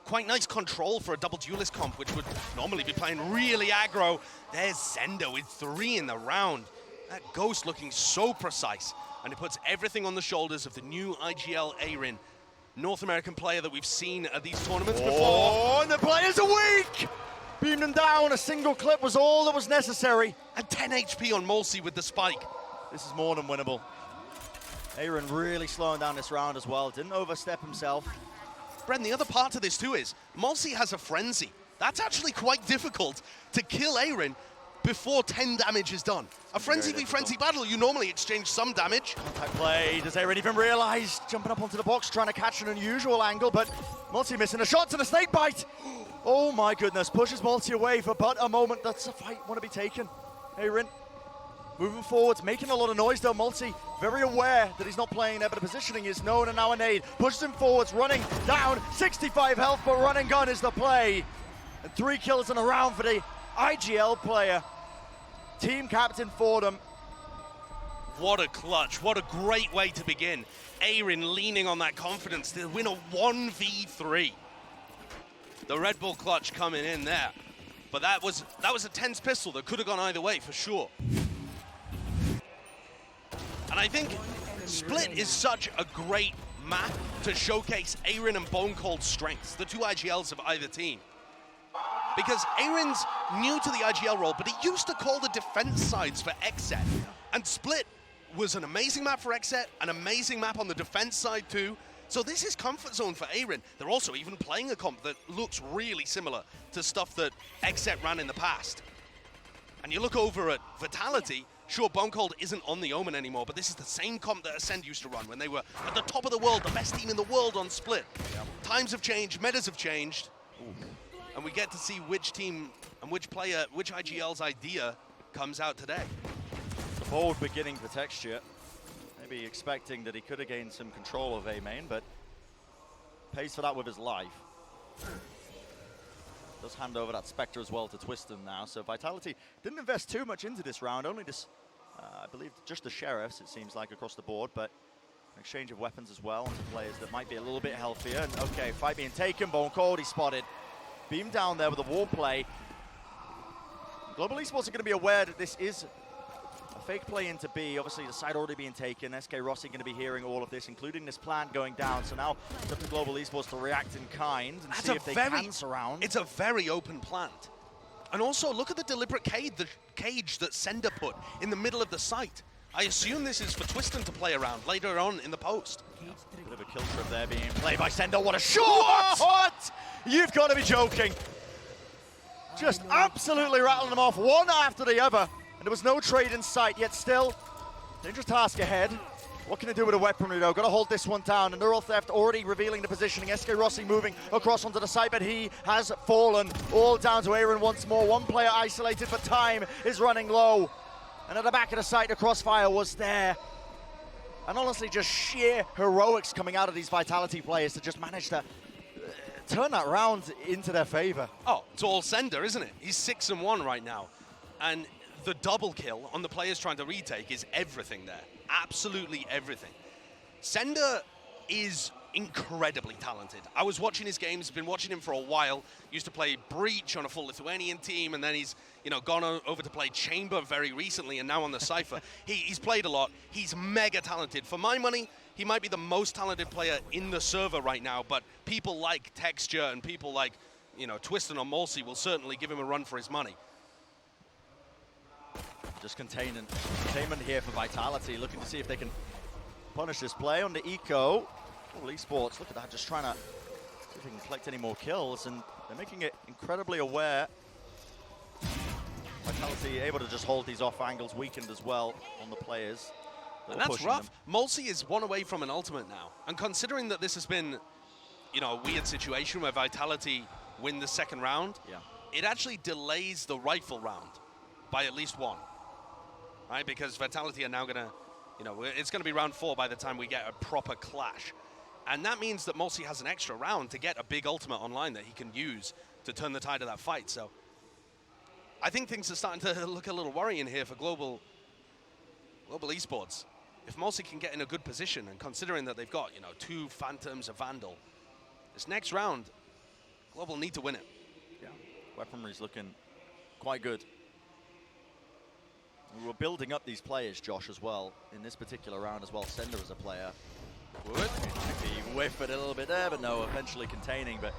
Quite nice control for a double duelist comp, which would normally be playing really aggro. There's Zendo with 3 in the round. That Ghost looking so precise, and it puts everything on the shoulders of the new IGL Arin, North American player that we've seen at these tournaments before. Oh, and the players are weak! Beamed them down, a single clip was all that was necessary. And 10 HP on Molsey with the spike. This is more than winnable. Arin really slowing down this round as well, didn't overstep himself. Bren, the other part to this too is, Molsey has a frenzy. That's actually quite difficult to kill Arin before 10 damage is done. A frenzy v frenzy battle, you normally exchange some damage. Contact play, does Arin even realize? Jumping up onto the box, trying to catch an unusual angle, but Molsey missing a shot to the snake bite. Oh my goodness, pushes Molsey away for but a moment. That's a fight want to be taken. Arin moving forwards, making a lot of noise though. Molsey very aware that he's not playing there, but the positioning is known, and now a nade pushes him forwards, running down, 65 health, but run and gun is the play. And 3 kills in a round for the IGL player. Team captain for them. What a clutch, what a great way to begin. Arin leaning on that confidence to win a 1v3. The Red Bull clutch coming in there. But that was a tense pistol that could have gone either way for sure. And I think Split is such a great map to showcase Arin and Bone Cold's strengths, the 2 IGLs of either team. Because Arin's new to the IGL role, but he used to call the defense sides for XSET. And Split was an amazing map for XSET, an amazing map on the defense side too. So this is comfort zone for Arin. They're also even playing a comp that looks really similar to stuff that XSET ran in the past. And you look over at Vitality, sure, Bone Cold isn't on the Omen anymore, but this is the same comp that Ascend used to run when they were at the top of the world, the best team in the world on Split. Yep. Times have changed, metas have changed, and we get to see which team and which player, which IGL's idea comes out today. The bold beginning for Texture. Maybe expecting that he could have gained some control of A main, but pays for that with his life. Does hand over that Spectre as well to Twiston now, so Vitality didn't invest too much into this round, only this, I believe, just the Sheriffs, it seems like, across the board, but an exchange of weapons as well onto players that might be a little bit healthier. And okay, fight being taken, Bone Cold, he spotted. Beam down there with a wall play. Global Esports are going to be aware that this is a fake play into B. Obviously, the side already being taken. SK Rossi going to be hearing all of this, including this plant going down. So now it's up to Global Esports to react in kind and see if they can surround. It's a very open plant. And also, look at the deliberate cage that Sender put in the middle of the site. I assume this is for Twiston to play around later on in the post. Bit of a kill trip there being played by Sender. What a shot! What? You've got to be joking. Just absolutely rattling them off one after the other. And there was no trade in sight, yet still, dangerous task ahead. What can they do with a weaponry though? Got to hold this one down. And Neural Theft already revealing the positioning. SK Rossi moving across onto the side, but he has fallen. All down to Aaron once more. One player isolated, but time is running low. And at the back of the site, the crossfire was there. And honestly, just sheer heroics coming out of these Vitality players to just manage to turn that round into their favor. Oh, it's all Sender, isn't it? He's 6-1 right now. And the double kill on the players trying to retake is everything there. Absolutely everything. Sender is incredibly talented. I was watching his games, been watching him for a while. Used to play Breach on a full Lithuanian team, and then he's gone over to play Chamber very recently, and now on the Cypher. He's played a lot. He's mega talented. For my money, he might be the most talented player in the server right now, but people like Texture and people like, Twiston or Mulsey will certainly give him a run for his money. Just containment here for Vitality, looking to see if they can punish this play on the eco. Oh, Esports, look at that, just trying to see if they can collect any more kills, and they're making it incredibly aware. Vitality able to just hold these off angles, weakened as well on the players. And that's rough. Mulsey is one away from an ultimate now. And considering that this has been, a weird situation where Vitality win the second round, it actually delays the rifle round by at least one. Right, because Vitality are now going to, it's going to be round 4 by the time we get a proper clash. And that means that Mulsey has an extra round to get a big ultimate online that he can use to turn the tide of that fight. So I think things are starting to look a little worrying here for Global Esports. If Mulsey can get in a good position, and considering that they've got, 2 Phantoms, a Vandal, this next round, Global need to win it. Yeah, weaponry's looking quite good. We were building up these players, Josh, as well, in this particular round as well. Sender as a player would maybe whiff it a little bit there, but no, eventually containing. But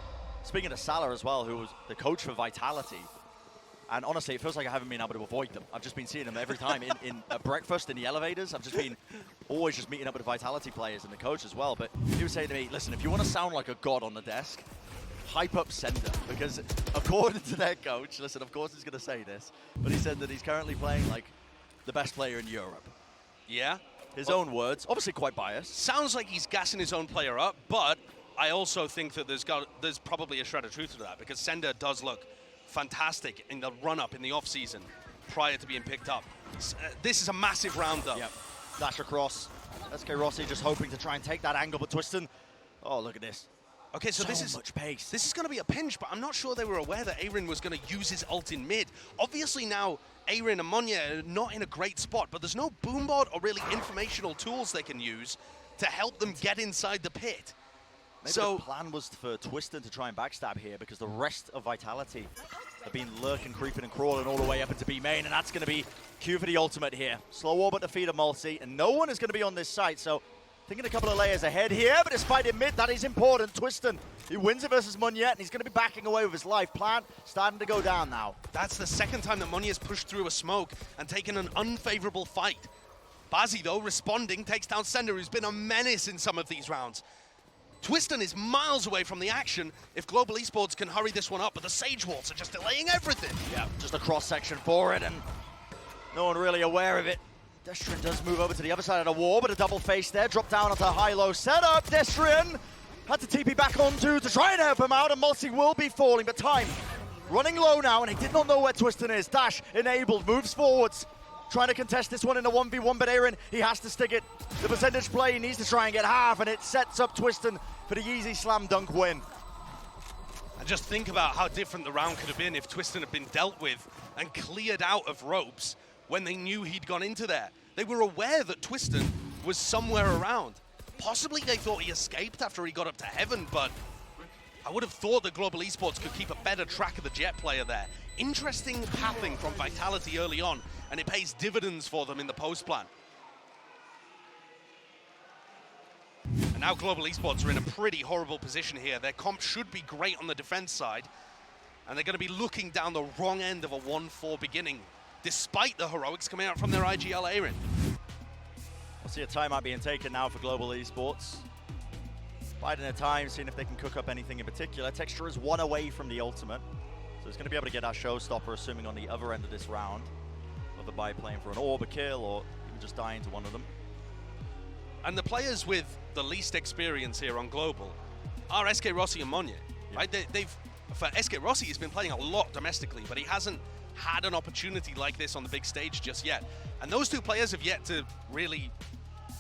speaking of Salah as well, who was the coach for Vitality, and honestly, it feels like I haven't been able to avoid them. I've just been seeing them every time in at breakfast, in the elevators. I've just been always just meeting up with the Vitality players and the coach as well. But he was saying to me, listen, if you want to sound like a god on the desk, hype up Sender, because according to their coach, listen, of course he's going to say this, but he said that he's currently playing like the best player in Europe. Yeah? His own words, obviously quite biased. Sounds like he's gassing his own player up, but I also think that there's probably a shred of truth to that, because Sender does look fantastic in the run-up in the off-season prior to being picked up. This is a massive round, though. Yep. Dash across. SK Rossi just hoping to try and take that angle, but Twiston, oh, look at this. Okay, so this is much pace. This is going to be a pinch, but I'm not sure they were aware that Aaron was going to use his ult in mid. Obviously now, Aaron and Monya are not in a great spot, but there's no boombot or really informational tools they can use to help them get inside the pit. Maybe the plan was for Twiston to try and backstab here, because the rest of Vitality have been lurking, creeping, and crawling all the way up into B main, and that's going to be Q for the ultimate here. Slow orb at the feet of Mulsey, and no one is going to be on this site, so thinking a couple of layers ahead here, but despite in mid, that is important. Twiston, he wins it versus Munyet, and he's going to be backing away with his life. Plan starting to go down now. That's the second time that Munyet's pushed through a smoke and taken an unfavorable fight. Bazzi, though, responding, takes down Sender, who's been a menace in some of these rounds. Twiston is miles away from the action if Global Esports can hurry this one up, but the Sage Walls are just delaying everything. Yeah, just a cross-section for it, and no one really aware of it. Destrian does move over to the other side of the wall, but a double face there. Drop down onto a high-low setup. Destrian had to TP back onto to try and help him out, and Mulsey will be falling, but time running low now, and he did not know where Twiston is. Dash enabled, moves forwards, trying to contest this one in a 1v1, but Aaron, he has to stick it. The percentage play, he needs to try and get half, and it sets up Twiston for the easy slam dunk win. And just think about how different the round could have been if Twiston had been dealt with and cleared out of ropes when they knew he'd gone into there. They were aware that Twiston was somewhere around. Possibly they thought he escaped after he got up to heaven, but I would have thought that Global Esports could keep a better track of the Jet player there. Interesting pathing from Vitality early on, and it pays dividends for them in the post plan. And now Global Esports are in a pretty horrible position here. Their comp should be great on the defense side, and they're going to be looking down the wrong end of a 1-4 beginning, despite the heroics coming out from their IGL Aaron. We'll see a timeout being taken now for Global Esports. Biding their time, seeing if they can cook up anything in particular. Texture is one away from the ultimate, so he's going to be able to get that showstopper, assuming on the other end of this round, whether by playing for an orb, a kill, or even just dying to one of them. And the players with the least experience here on Global are SK Rossi and Monye, right? For SK Rossi, he's been playing a lot domestically, but he hasn't had an opportunity like this on the big stage just yet. And those two players have yet to really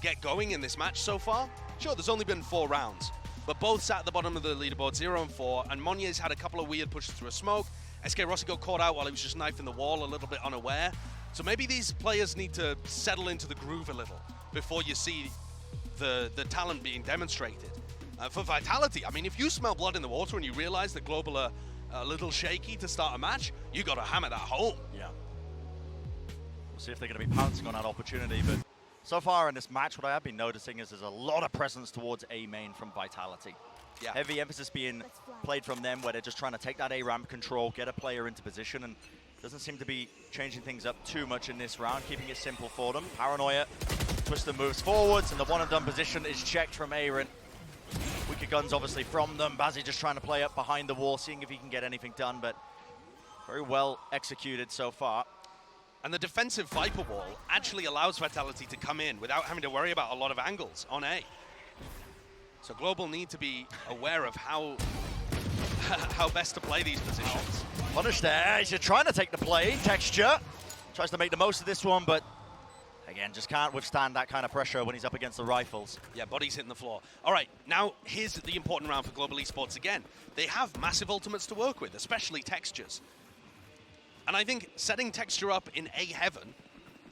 get going in this match so far. Sure, there's only been 4 rounds, but both sat at the bottom of the leaderboard, 0 and 4, and Monye's had a couple of weird pushes through a smoke. SK Rossi got caught out while he was just knifing the wall, a little bit unaware. So maybe these players need to settle into the groove a little before you see the talent being demonstrated. For Vitality, I mean, if you smell blood in the water and you realize that Global are a little shaky to start a match, you got to hammer that home. Yeah. We'll see if they're going to be pouncing on that opportunity, but so far in this match, what I have been noticing is there's a lot of presence towards A main from Vitality. Yeah. Heavy emphasis being played from them, where they're just trying to take that A ramp control, get a player into position, and doesn't seem to be changing things up too much in this round, keeping it simple for them. Paranoia, Twister moves forwards, and the one and done position is checked from Aaron. Weaker guns obviously from them. Bazzi just trying to play up behind the wall, seeing if he can get anything done, but very well executed so far. And the defensive Viper wall actually allows Vitality to come in without having to worry about a lot of angles on A. So Global need to be aware of how best to play these positions. Punish there, he's trying to take the play. Texture tries to make the most of this one, but again, just can't withstand that kind of pressure when he's up against the rifles. Yeah, body's hitting the floor. All right, now here's the important round for Global Esports again. They have massive ultimates to work with, especially Textures. And I think setting Texture up in A heaven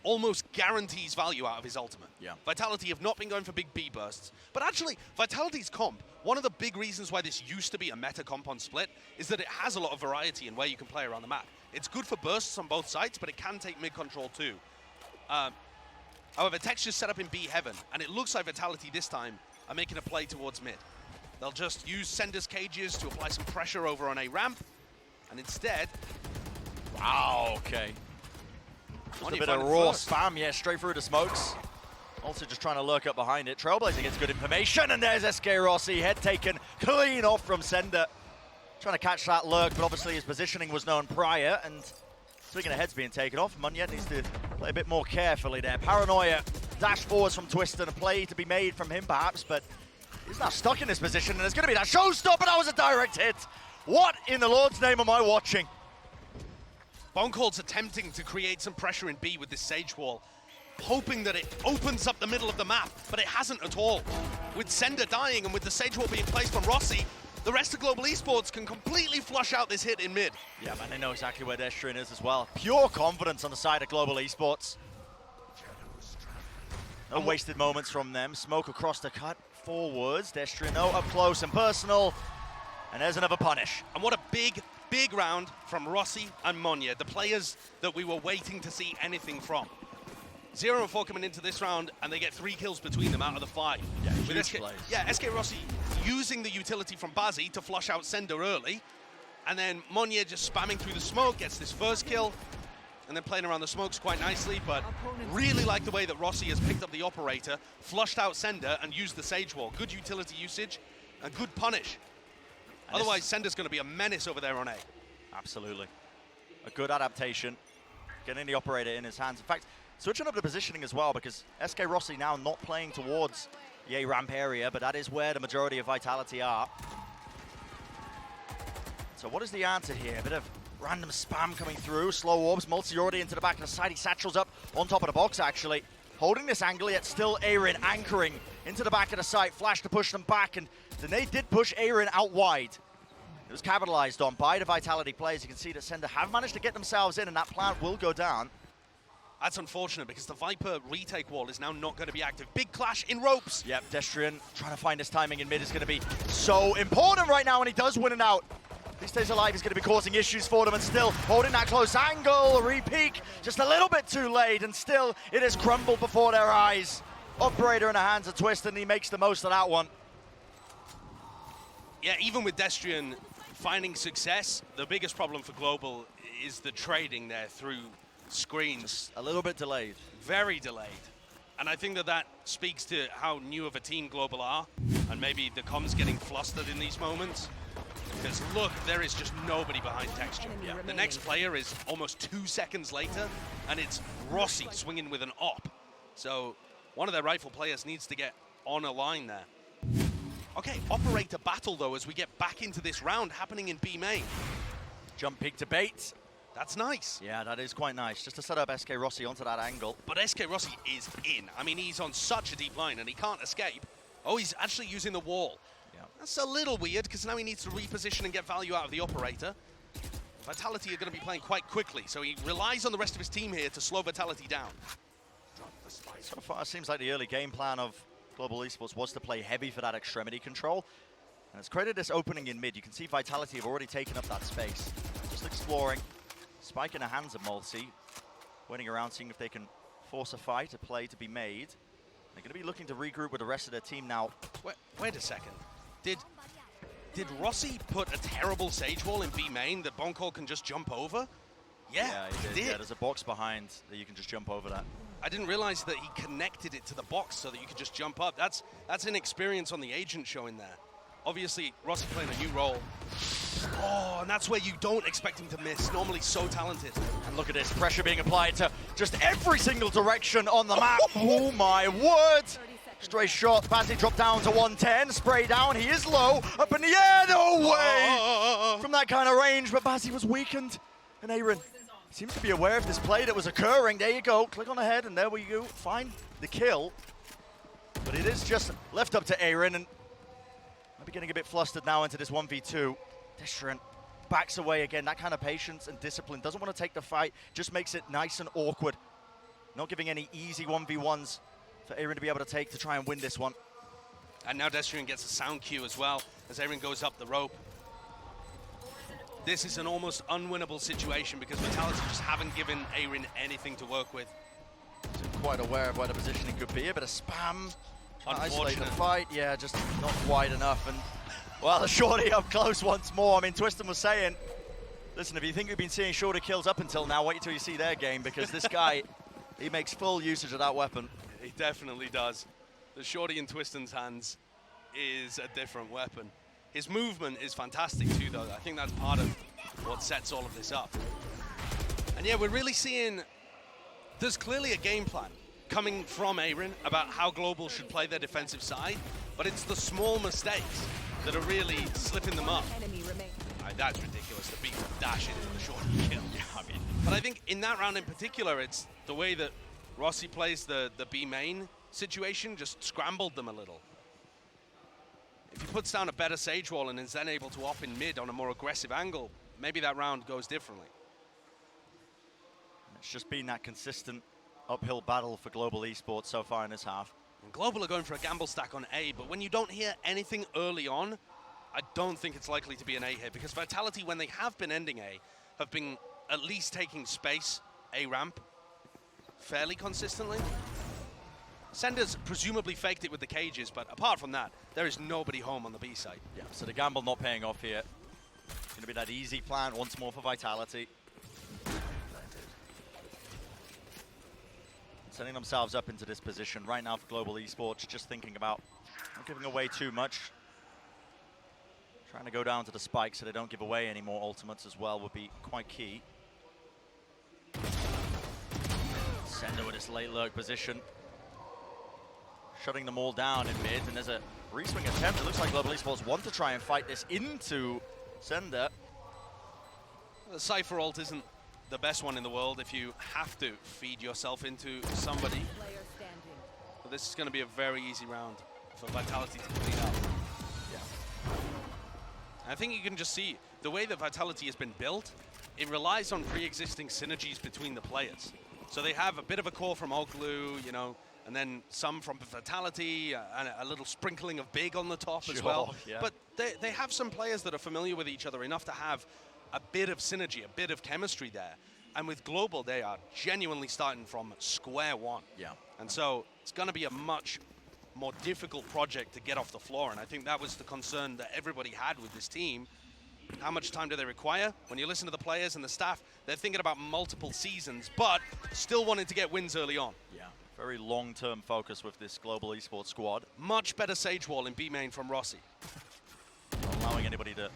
almost guarantees value out of his ultimate. Yeah. Vitality have not been going for big B bursts, but actually, Vitality's comp, one of the big reasons why this used to be a meta comp on Split is that it has a lot of variety in where you can play around the map. It's good for bursts on both sides, but it can take mid control too. However, Texture's set up in B heaven, and it looks like Vitality this time are making a play towards mid. They'll just use Sender's cages to apply some pressure over on A ramp, and instead... Wow, okay. Just a bit of raw spam, yeah, straight through the smokes. Also just trying to lurk up behind it. Trailblazer gets good information, and there's SK Rossi, head taken clean off from Sender. Trying to catch that lurk, but obviously his positioning was known prior, and speaking of heads being taken off, Munyet needs to play a bit more carefully there. Paranoia, dash forwards from Twister, a play to be made from him perhaps, but he's now stuck in this position, and there's going to be that showstopper. That was a direct hit. What in the Lord's name am I watching? Bonecold's attempting to create some pressure in B with this Sage Wall, hoping that it opens up the middle of the map, but it hasn't at all. With Sender dying and with the Sage Wall being placed from Rossi, the rest of Global Esports can completely flush out this hit in mid. Yeah, man, they know exactly where Destrin is as well. Pure confidence on the side of Global Esports. No wasted moments from them. Smoke across the cut forwards. Destrino up close and personal. And there's another punish. And what a big round from Rossi and Monye, the players that we were waiting to see anything from. 0 and 4 coming into this round, and they get 3 kills between them out of the 5. Yeah, with SK, yeah, SK Rossi using the utility from Bazzi to flush out Sender early, and then Monye just spamming through the smoke, gets this first kill, and then playing around the smokes quite nicely, but really like the way that Rossi has picked up the operator, flushed out Sender, and used the Sage Wall. Good utility usage, and good punish. And otherwise, Sender's going to be a menace over there on A. Absolutely. A good adaptation, getting the operator in his hands. In fact, switching up the positioning as well, because SK Rossi now not playing towards the A ramp area, but that is where the majority of Vitality are. So what is the answer here? A bit of random spam coming through, slow orbs, multi already into the back of the side. He satchels up on top of the box, actually. Holding this angle, yet still Aaron anchoring into the back of the site. Flash to push them back, and then they did push Aaron out wide. It was capitalized on by the Vitality players. You can see that Sender have managed to get themselves in, and that plant will go down. That's unfortunate, because the Viper retake wall is now not going to be active. Big clash in ropes. Yep, Destrian trying to find his timing in mid is going to be so important right now, and he does win it out. If he stays alive, he's going to be causing issues for them, and still holding that close angle. Re-peek just a little bit too late, and still it has crumbled before their eyes. Operator in the hands of Twist, and he makes the most of that one. Yeah, even with Destrian finding success, the biggest problem for Global is the trading there through screens. Just a little bit delayed. Very delayed. And I think that that speaks to how new of a team Global are, and maybe the comms getting flustered in these moments. Because look, there is just nobody behind Texture. Yeah. The next player is almost 2 seconds later, and it's Rossi swinging with an op. So one of their rightful players needs to get on a line there. Okay, operator battle though as we get back into this round happening in B main. Jump peek to bait. That's nice. Yeah, that is quite nice. Just to set up SK Rossi onto that angle. But SK Rossi is in. I mean, he's on such a deep line and he can't escape. Oh, he's actually using the wall. Yeah. That's a little weird because now he needs to reposition and get value out of the operator. Vitality are going to be playing quite quickly, so he relies on the rest of his team here to slow Vitality down. So far, it seems like the early game plan of Global Esports was to play heavy for that extremity control. And it's created this opening in mid. You can see Vitality have already taken up that space. Just exploring. Spike in the hands of Multi. Waiting around, seeing if they can force a fight, a play to be made. They're going to be looking to regroup with the rest of their team now. Wait a second. Did Rossi put a terrible Sage Wall in B main that Bonkor can just jump over? Yeah, he he did. Yeah, there's a box behind that you can just jump over that. I didn't realize that he connected it to the box so that you could just jump up. That's an experience on the agent showing there. Obviously, Rossi playing a new role. Oh, and that's where you don't expect him to miss. Normally so talented. And look at this, pressure being applied to just every single direction on the map. Oh my word! Stray shot, Bazzi dropped down to 110, spray down, he is low, up in the air, no way! From that kind of range, but Bazzi was weakened. And Aaron seems to be aware of this play that was occurring. There you go, click on the head, and there we go, find the kill. But it is just left up to Aaron, and might be getting a bit flustered now into this 1v2. Destrant backs away again, that kind of patience and discipline. Doesn't want to take the fight, just makes it nice and awkward. Not giving any easy 1v1s for Aaron to be able to take to try and win this one. And now Destrian gets a sound cue as well as Aaron goes up the rope. This is an almost unwinnable situation because Vitality just haven't given Aaron anything to work with. He's quite aware of where the positioning could be. A bit of spam. Trying to isolate the Unfortunate. fight. Yeah, just not wide enough. And, well, the shorty up close once more. I mean, Twiston was saying, listen, if you think we've been seeing shorter kills up until now, wait until you see their game because this guy, he makes full usage of that weapon. He definitely does. The shorty in Twiston's hands is a different weapon. His movement is fantastic too, though. I think that's part of what sets all of this up. And yeah, we're really seeing there's clearly a game plan coming from Aaron about how Global should play their defensive side, but it's the small mistakes that are really slipping them up. That's ridiculous. The beat dash into the shorty kill. Yeah, I mean, but I think in that round in particular, it's the way that Rossi plays the B main situation just scrambled them a little. If he puts down a better Sage Wall and is then able to op in mid on a more aggressive angle, maybe that round goes differently. It's just been that consistent uphill battle for Global Esports so far in this half. And Global are going for a gamble stack on A, but when you don't hear anything early on, I don't think it's likely to be an A here because Vitality, when they have been ending A, have been at least taking space, A ramp, fairly consistently. Sender's presumably faked it with the cages, but apart from that, there is nobody home on the B side. Yeah, so the gamble not paying off here. It's going to be that easy plan once more for Vitality. Setting themselves up into this position right now for Global Esports, just thinking about not giving away too much. Trying to go down to the spike so they don't give away any more ultimates as well would be quite key. Sender with his late lurk position. Shutting them all down in mid, and there's a re-swing attempt. It looks like Global Esports want to try and fight this into Sender. The Cypher ult isn't the best one in the world if you have to feed yourself into somebody. But this is going to be a very easy round for Vitality to clean up. Yeah. I think you can just see the way that Vitality has been built, it relies on pre-existing synergies between the players. So they have a bit of a core from Oglu, you know, and then some from Vitality, and a little sprinkling of Big on the top as well. Yeah. But they have some players that are familiar with each other enough to have a bit of synergy, a bit of chemistry there. And with Global, they are genuinely starting from square one. Yeah. And so it's going to be a much more difficult project to get off the floor. And I think that was the concern that everybody had with this team. How much time do they require? When you listen to the players and the staff, they're thinking about multiple seasons, but still wanting to get wins early on. Yeah, very long-term focus with this Global Esports squad. Much better Sage Wall in B main from Rossi. Not allowing anybody to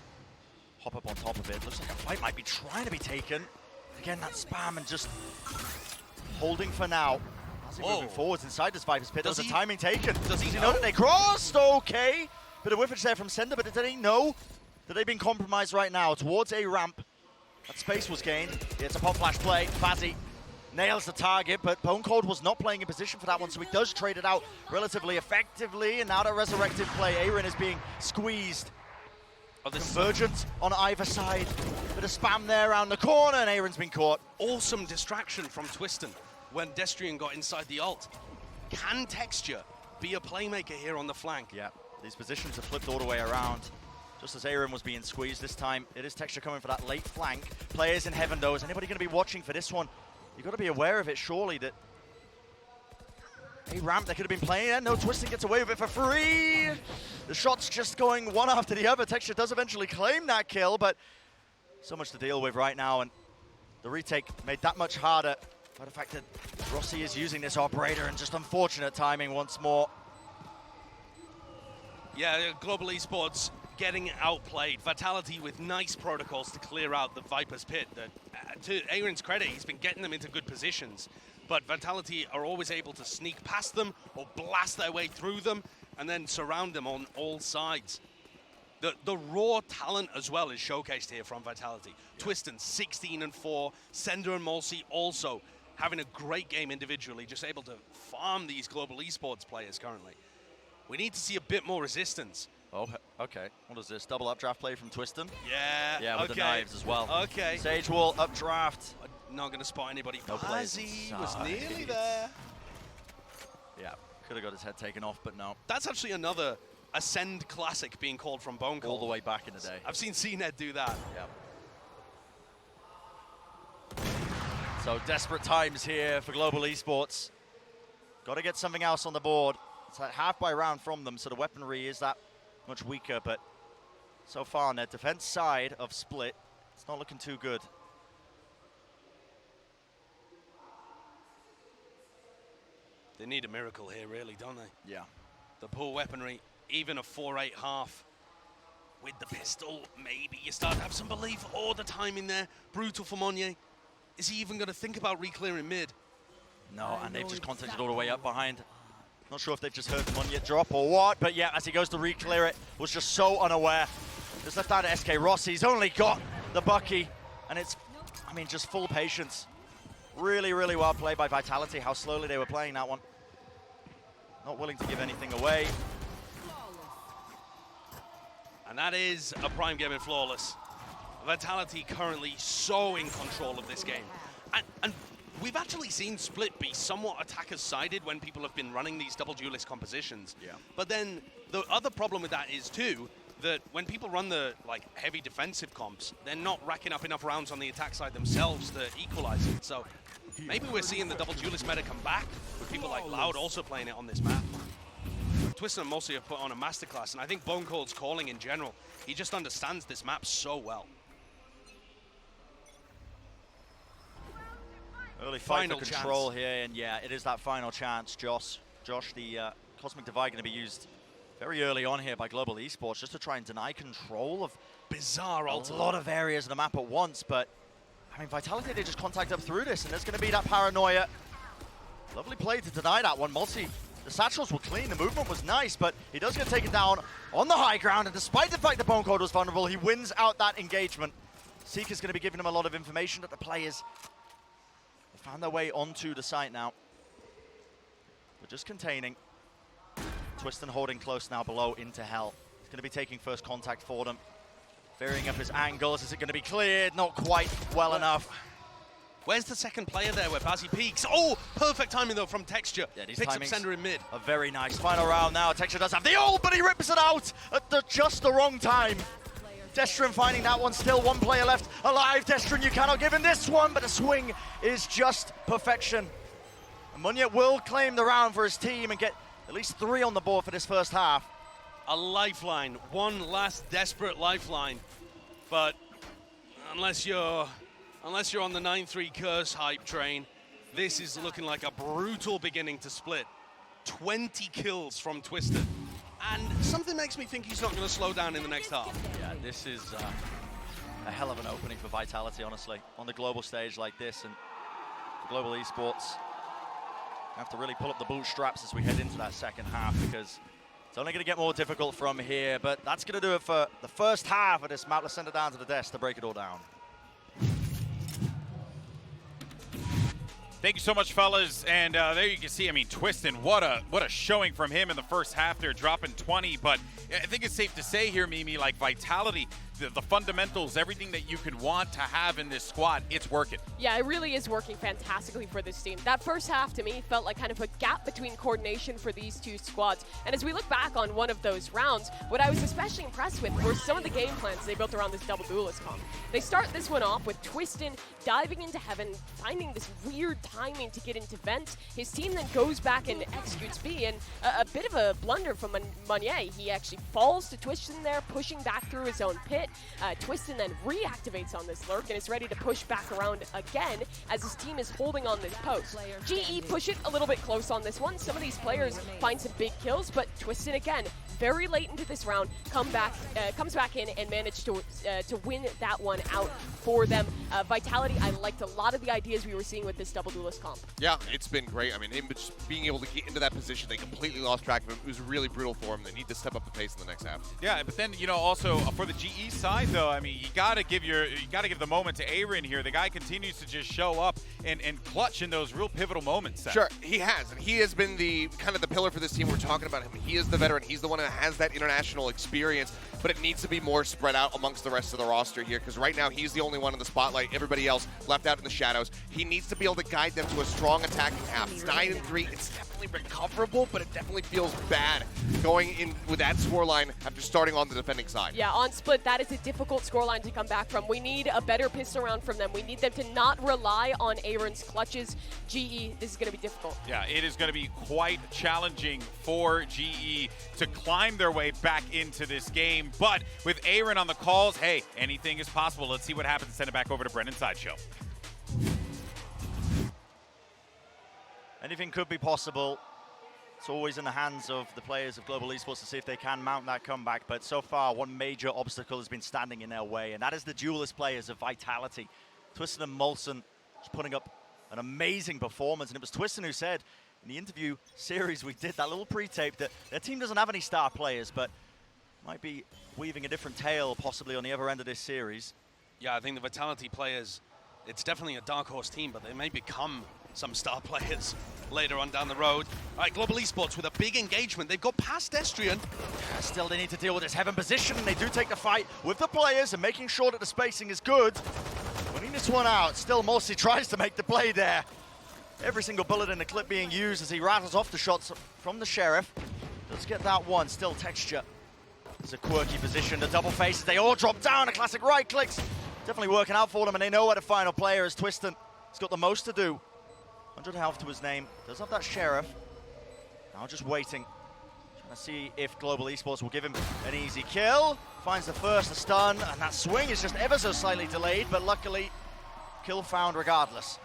hop up on top of it. Looks like a fight might be trying to be taken. Again, that spam and just holding for now. Bazzi moving forwards inside this Viper's pit. There was a timing taken. Does he know that they crossed? Okay. Bit of whiffage there from Sender, but did he know that they've been compromised right now towards a ramp? That space was gained. It's a pop flash play. Bazzi nails the target, but Bone Cold was not playing in position for that one, so he does trade it out relatively effectively. And now that resurrected play, Aaron is being squeezed. Convergence on either side. Bit of spam there around the corner, and Aaron's been caught. Awesome distraction from Twiston when Destrian got inside the ult. Can Texture be a playmaker here on the flank? Yeah, these positions are flipped all the way around. Just as Aaron was being squeezed this time, it is Texture coming for that late flank. Players in heaven though, is anybody going to be watching for this one? You've got to be aware of it, surely, that a ramp they could have been playing, and no, Twiston gets away with it for free. The shot's just going one after the other. Texture does eventually claim that kill, but so much to deal with right now, and the retake made that much harder by the fact that Rossi is using this operator, and just unfortunate timing once more. Yeah, Global Esports getting outplayed. Vitality with nice protocols to clear out the Viper's pit. To Aaron's credit, he's been getting them into good positions, but Vitality are always able to sneak past them or blast their way through them and then surround them on all sides. The raw talent as well is showcased here from Vitality. Yeah. Twiston 16-4, Sender and Malsey also having a great game individually, just able to farm these Global Esports players currently. We need to see a bit more resistance. Oh, okay. What is this? Double updraft play from Twiston? Yeah. Yeah, with the knives as well. Okay. Sage Wall, updraft. Not going to spot anybody. No Bazzi was nearly there. Yeah, could have got his head taken off, but no. That's actually another Ascend classic being called from Bone Cold. All the way back in the day. I've seen CNED do that. Yeah. So desperate times here for Global Esports. Got to get something else on the board. It's like half by round from them, so the weaponry is that much weaker, but so far on their defense side of Split, it's not looking too good. They need a miracle here, really, don't they? Yeah. The poor weaponry, even a 4-8 half with the pistol, maybe you start to have some belief. Oh, the timing there, brutal for Monye. Is he even going to think about re-clearing mid? No, and they've just contacted all the way up behind. Not sure if they've just heard the Monye drop or what, but yeah, as he goes to re-clear it, was just so unaware. Just left out of SK Rossi. He's only got the Bucky, and it's, I mean, just full patience. Really, really well played by Vitality, how slowly they were playing that one. Not willing to give anything away. And that is a Prime game in Flawless. Vitality currently so in control of this game. And we've actually seen Split be somewhat attacker-sided when people have been running these double duelist compositions. Yeah. But then the other problem with that is too, that when people run the heavy defensive comps, they're not racking up enough rounds on the attack side themselves to equalize it. So maybe we're seeing the double duelist meta come back with people like Loud also playing it on this map. Twiston and Mulsey have put on a masterclass, and I think Bone Cold's calling in general, he just understands this map so well. Early fight for control here, and yeah, it is that final chance, Josh. The Cosmic Divide going to be used very early on here by Global Esports just to try and deny control of bizarre a lot of areas of the map at once, but I mean, Vitality, they just contact up through this, and there's going to be that paranoia. Lovely play to deny that one. Multi, the satchels were clean, the movement was nice, but he does get taken down on the high ground, and despite the fact that Bone Cold was vulnerable, he wins out that engagement. Seeker's going to be giving him a lot of information that the players have found their way onto the site now. They're just containing. Twiston holding close now below into Hell. He's going to be taking first contact for them. Varying up his angles. Is it going to be cleared? Not quite well enough. Where's the second player there where Bazzi peeks? Oh, perfect timing though from Texture. Yeah, these picks up Sender in mid. A very nice final round now. Texture does have the ult, but he rips it out at just the wrong time. Destrin finding that one, still one player left alive. Destrin, you cannot give him this one, but the swing is just perfection. And Munye will claim the round for his team and get at least 3 on the board for this first half. A lifeline, one last desperate lifeline. But unless you're on the 9-3 curse hype train, this is looking like a brutal beginning to Split. 20 kills from Twiston. And something makes me think he's not going to slow down in the next half. Yeah, this is a hell of an opening for Vitality, honestly, on the global stage like this. And for Global Esports, Have to really pull up the bootstraps as we head into that second half, because it's only going to get more difficult from here. But that's going to do it for the first half of this map. Let's send it down to the desk to break it all down. Thank you so much, fellas. And there you can see, I mean, Twistin, what a showing from him in the first half there, dropping 20. But I think it's safe to say here, Mimi, like Vitality, the fundamentals, everything that you could want to have in this squad, it's working. Yeah, it really is working fantastically for this team. That first half, to me, felt like kind of a gap between coordination for these two squads. And as we look back on one of those rounds, what I was especially impressed with were some of the game plans they built around this double duelist comp. They start this one off with Twistin diving into heaven, finding this weird timing to get into vent. His team then goes back and executes B, and a bit of a blunder from Meunier. He actually falls to Twistin there, pushing back through his own pit. Twistin then reactivates on this lurk and is ready to push back around again as his team is holding on this post. GE push it a little bit close on this one. Some of these players find some big kills, but Twistin again, very late into this round, comes back in and managed to win that one out for them. Vitality, I liked a lot of the ideas we were seeing with this double duelist comp. Yeah, it's been great. I mean, him just being able to get into that position, they completely lost track of him. It was really brutal for him. They need to step up the pace in the next half. Yeah, but then, you know, also for the GE side, though, I mean, you gotta give the moment to Aaron here. The guy continues to just show up and clutch in those real pivotal moments. Seth. Sure, he has, and he has been the kind of the pillar for this team. We're talking about him. He is the veteran. He's the one that has that international experience, but it needs to be more spread out amongst the rest of the roster here, because right now he's the only one in the spotlight. Everybody else left out in the shadows. He needs to be able to guide them to a strong attacking half. It's 9-3. It's definitely recoverable, but it definitely feels bad going in with that scoreline after starting on the defending side. Yeah, on split, that is a difficult scoreline to come back from. We need a better pistol round from them. We need them to not rely on Aaron's clutches. GE, this is going to be difficult. Yeah, it is going to be quite challenging for GE to climb their way back into this game. But with Aaron on the calls, hey, anything is possible. Let's see what happens. Send it back over to Brendan Sideshow. Anything could be possible. It's always in the hands of the players of Global Esports to see if they can mount that comeback. But so far, one major obstacle has been standing in their way, and that is the duelist players of Vitality. Twistin and Molson just putting up an amazing performance. And it was Twistin who said in the interview series we did, that little pre-tape, that their team doesn't have any star players, but might be weaving a different tale possibly on the other end of this series. Yeah, I think the Vitality players, it's definitely a dark horse team, but they may become some star players later on down the road. All right, Global Esports with a big engagement. They've got past Estrian. Still, they need to deal with this heaven position, and they do take the fight with the players and making sure that the spacing is good. Winning this one out, still Morsi tries to make the play there. Every single bullet in the clip being used as he rattles off the shots from the Sheriff. Does get that one, still Texture. It's a quirky position, the double faces, they all drop down, the classic right clicks. Definitely working out for them, and they know where the final player is. Twistin, he's got the most to do. 100 health to his name, does have that Sheriff. Now just waiting. Trying to see if Global Esports will give him an easy kill. Finds the first, a stun, and that swing is just ever so slightly delayed, but luckily, kill found regardless.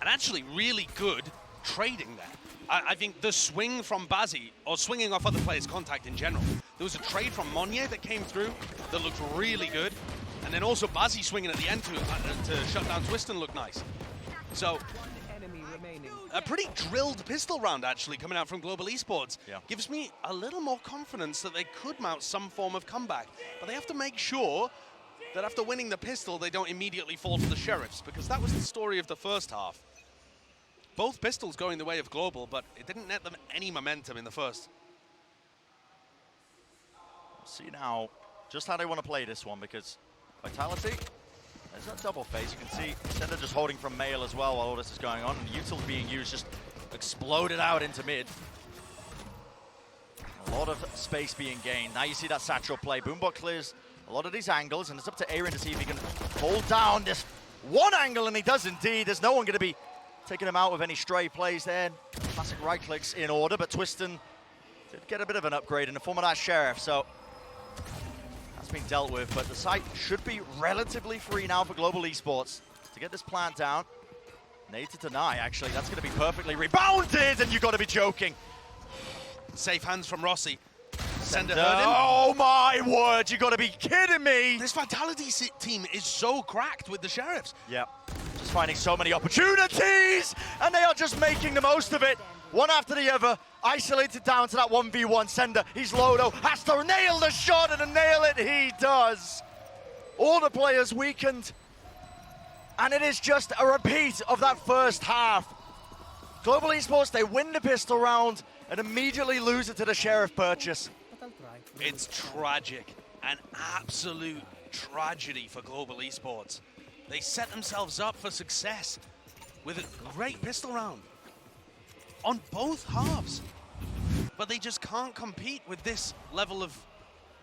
And actually really good trading there. I think the swing from Bazzi, or swinging off other players' contact in general, there was a trade from Meunier that came through that looked really good. And then also Bazzi swinging at the end to shut down Twistin looked nice. So, a pretty drilled pistol round actually coming out from Global Esports. Yeah. Gives me a little more confidence that they could mount some form of comeback. But they have to make sure that after winning the pistol, they don't immediately fall to the Sheriffs, because that was the story of the first half. Both pistols going the way of Global, but it didn't net them any momentum in the first. See now just how they want to play this one, because Vitality, there's that double phase. You can see Sender just holding from Mail as well while all this is going on. And Util being used just exploded out into mid. A lot of space being gained. Now you see that Satchel play. Boombot clears a lot of these angles, and it's up to Aaron to see if he can hold down this one angle, and he does indeed. There's no one going to be taking him out with any stray plays there. Classic right clicks in order, but Twistin did get a bit of an upgrade in the form of that Sheriff, so that's been dealt with. But the site should be relatively free now for Global Esports to get this plant down. Nade to deny, actually. That's going to be perfectly rebounded, and you've got to be joking. Safe hands from Rossi. Sender. Oh my word, you got to be kidding me. This Vitality team is so cracked with the Sheriffs. Yeah, just finding so many opportunities, and they are just making the most of it. One after the other, isolated down to that 1v1 Sender. He's Lodo, has to nail the shot, and to nail it, he does. All the players weakened, and it is just a repeat of that first half. Global Esports, they win the pistol round and immediately lose it to the Sheriff purchase. It's tragic, an absolute tragedy for Global Esports. They set themselves up for success with a great pistol round on both halves, but they just can't compete with this level of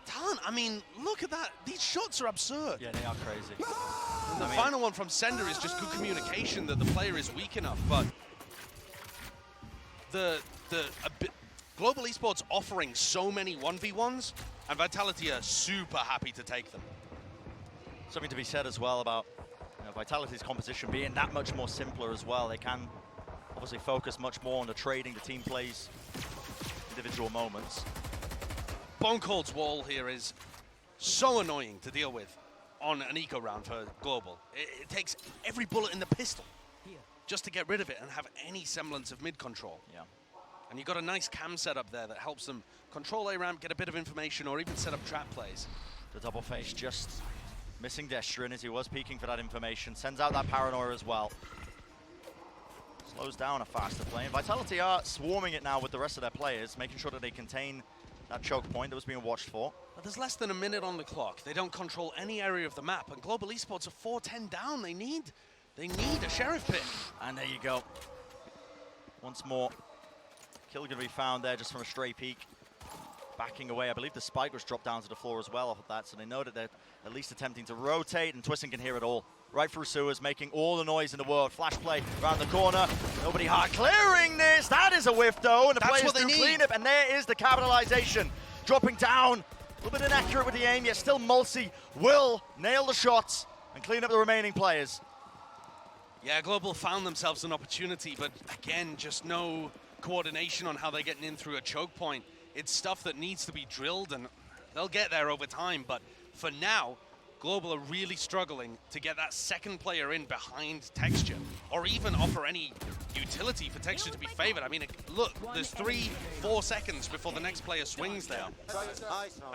talent. I mean, look at that. These shots are absurd. Yeah, they are crazy. The final one from Sender is just good communication that the player is weak enough, but Global Esports offering so many 1v1s, and Vitality are super happy to take them. Something to be said as well about Vitality's composition being that much more simpler as well. They can obviously focus much more on the trading the team plays, individual moments. Bonecold's wall here is so annoying to deal with on an eco round for Global. It takes every bullet in the pistol just to get rid of it and have any semblance of mid control. Yeah. And you've got a nice cam setup there that helps them control A-ramp, get a bit of information, or even set up trap plays. The double face just missing Destrin as he was peeking for that information. Sends out that paranoia as well. Slows down a faster play. And Vitality are swarming it now with the rest of their players, making sure that they contain that choke point that was being watched for. But there's less than a minute on the clock. They don't control any area of the map, and Global Esports are 4-10 down. They need a Sheriff pick. And there you go. Once more. Kill going to be found there just from a stray peek. Backing away. I believe the spike was dropped down to the floor as well off of that, so they know that they're at least attempting to rotate, and Twisting can hear it all. Right through sewers, making all the noise in the world. Flash play around the corner. Nobody hard clearing this. That is a whiff though, and the players do clean up, and there is the capitalization. Dropping down. A little bit inaccurate with the aim, yet still Mulsi will nail the shots and clean up the remaining players. Yeah, Global found themselves an opportunity, but again, just no coordination on how they're getting in through a choke point. It's stuff that needs to be drilled, and they'll get there over time, but for now, Global are really struggling to get that second player in behind Texture, or even offer any utility for Texture to be favored. I mean, look, there's 3-4 seconds before the next player swings there,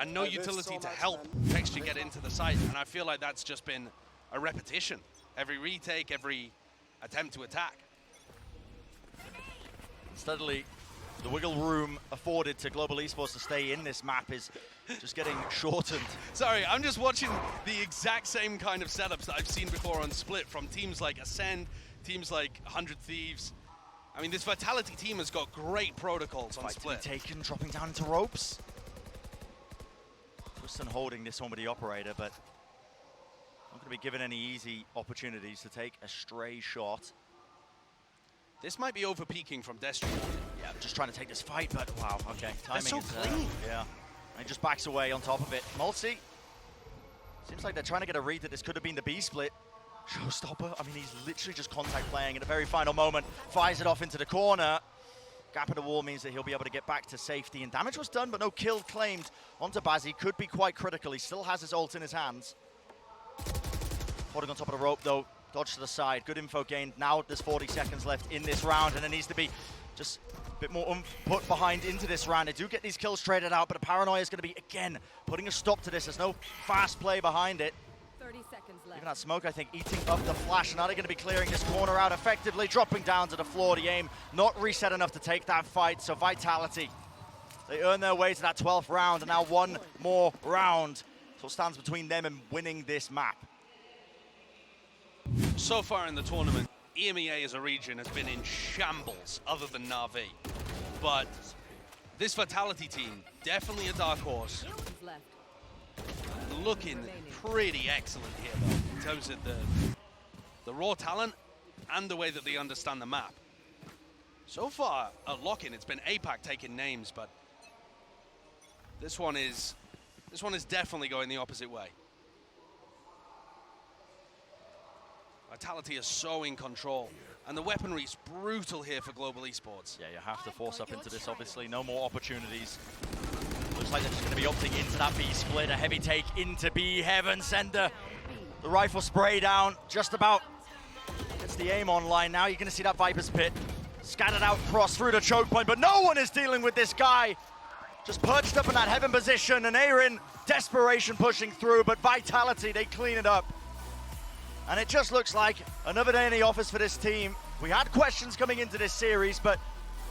and no utility to help Texture get into the site, and I feel like that's just been a repetition. Every retake, every attempt to attack. Steadily, the wiggle room afforded to Global Esports to stay in this map is just getting shortened. Sorry, I'm just watching the exact same kind of setups that I've seen before on Split from teams like Ascend, teams like 100 Thieves. I mean, this Vitality team has got great protocols on Split. Taken, dropping down into ropes. Twiston holding this one with the operator, but not going to be given any easy opportunities to take a stray shot. This might be over-peaking from Destry. Yeah, just trying to take this fight, but wow, okay. Timing so is, clean. Yeah, and he just backs away on top of it. Mulsi, seems like they're trying to get a read that this could have been the B split. Showstopper, I mean, he's literally just contact playing at the very final moment. Fires it off into the corner. Gap in the wall means that he'll be able to get back to safety, and damage was done, but no kill claimed onto Bazzi. Could be quite critical. He still has his ult in his hands. Holding on top of the rope, though. Dodge to the side, good info gained. Now there's 40 seconds left in this round, and there needs to be just a bit more oomph put behind into this round. They do get these kills traded out, but the paranoia is going to be, again, putting a stop to this. There's no fast play behind it. 30 seconds left. Even that smoke, I think, eating up the flash. Now they're going to be clearing this corner out effectively, dropping down to the floor. The aim not reset enough to take that fight, so Vitality, they earn their way to that 12th round, and now one more round. So it stands between them and winning this map. So far in the tournament, EMEA as a region has been in shambles other than Na'Vi. But this Vitality team, definitely a dark horse. Looking pretty excellent here, though, in terms of the raw talent and the way that they understand the map. So far, at Lock-in, it's been APAC taking names, but this one is definitely going the opposite way. Vitality is so in control, and the weaponry is brutal here for Global Esports. Yeah, you have to force up into this, obviously. No more opportunities. Looks like they're just going to be opting into that B split. A heavy take into B heaven. Sender, the rifle spray down, just about gets the aim online. Now you're going to see that Viper's Pit scattered out cross through the choke point, but no one is dealing with this guy. Just perched up in that heaven position, and Aaron, desperation pushing through, but Vitality, they clean it up. And it just looks like another day in the office for this team. We had questions coming into this series, but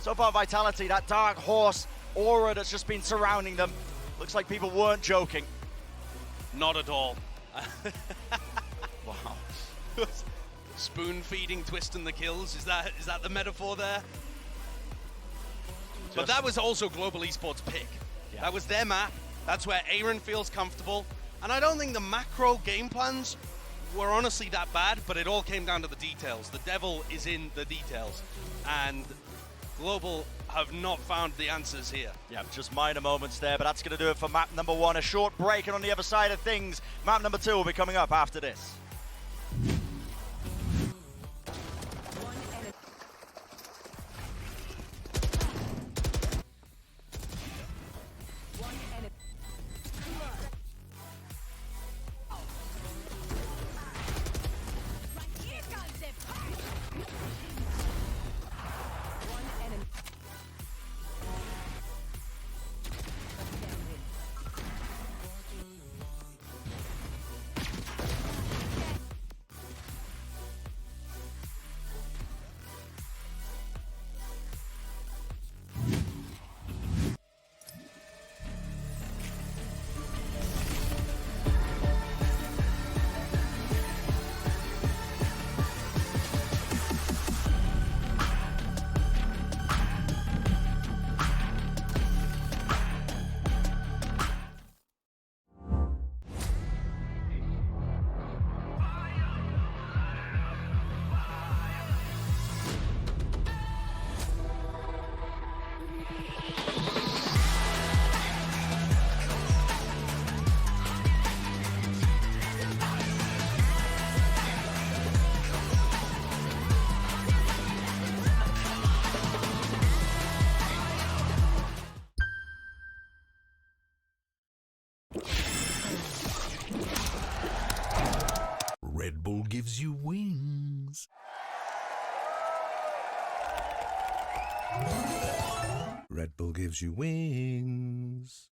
so far Vitality, that dark horse aura that's just been surrounding them, looks like people weren't joking. Not at all. Wow. Spoon feeding, twisting the kills. Is that the metaphor there? But that was also Global Esports pick. Yeah. That was their map. That's where Aaron feels comfortable. And I don't think the macro game plans were honestly that bad, but it all came down to the details. The devil is in the details. And Global have not found the answers here. Yeah, just minor moments there, but that's going to do it for map number 1. A short break, and on the other side of things, map number 2 will be coming up after this. Red Bull gives you wings. Red Bull gives you wings.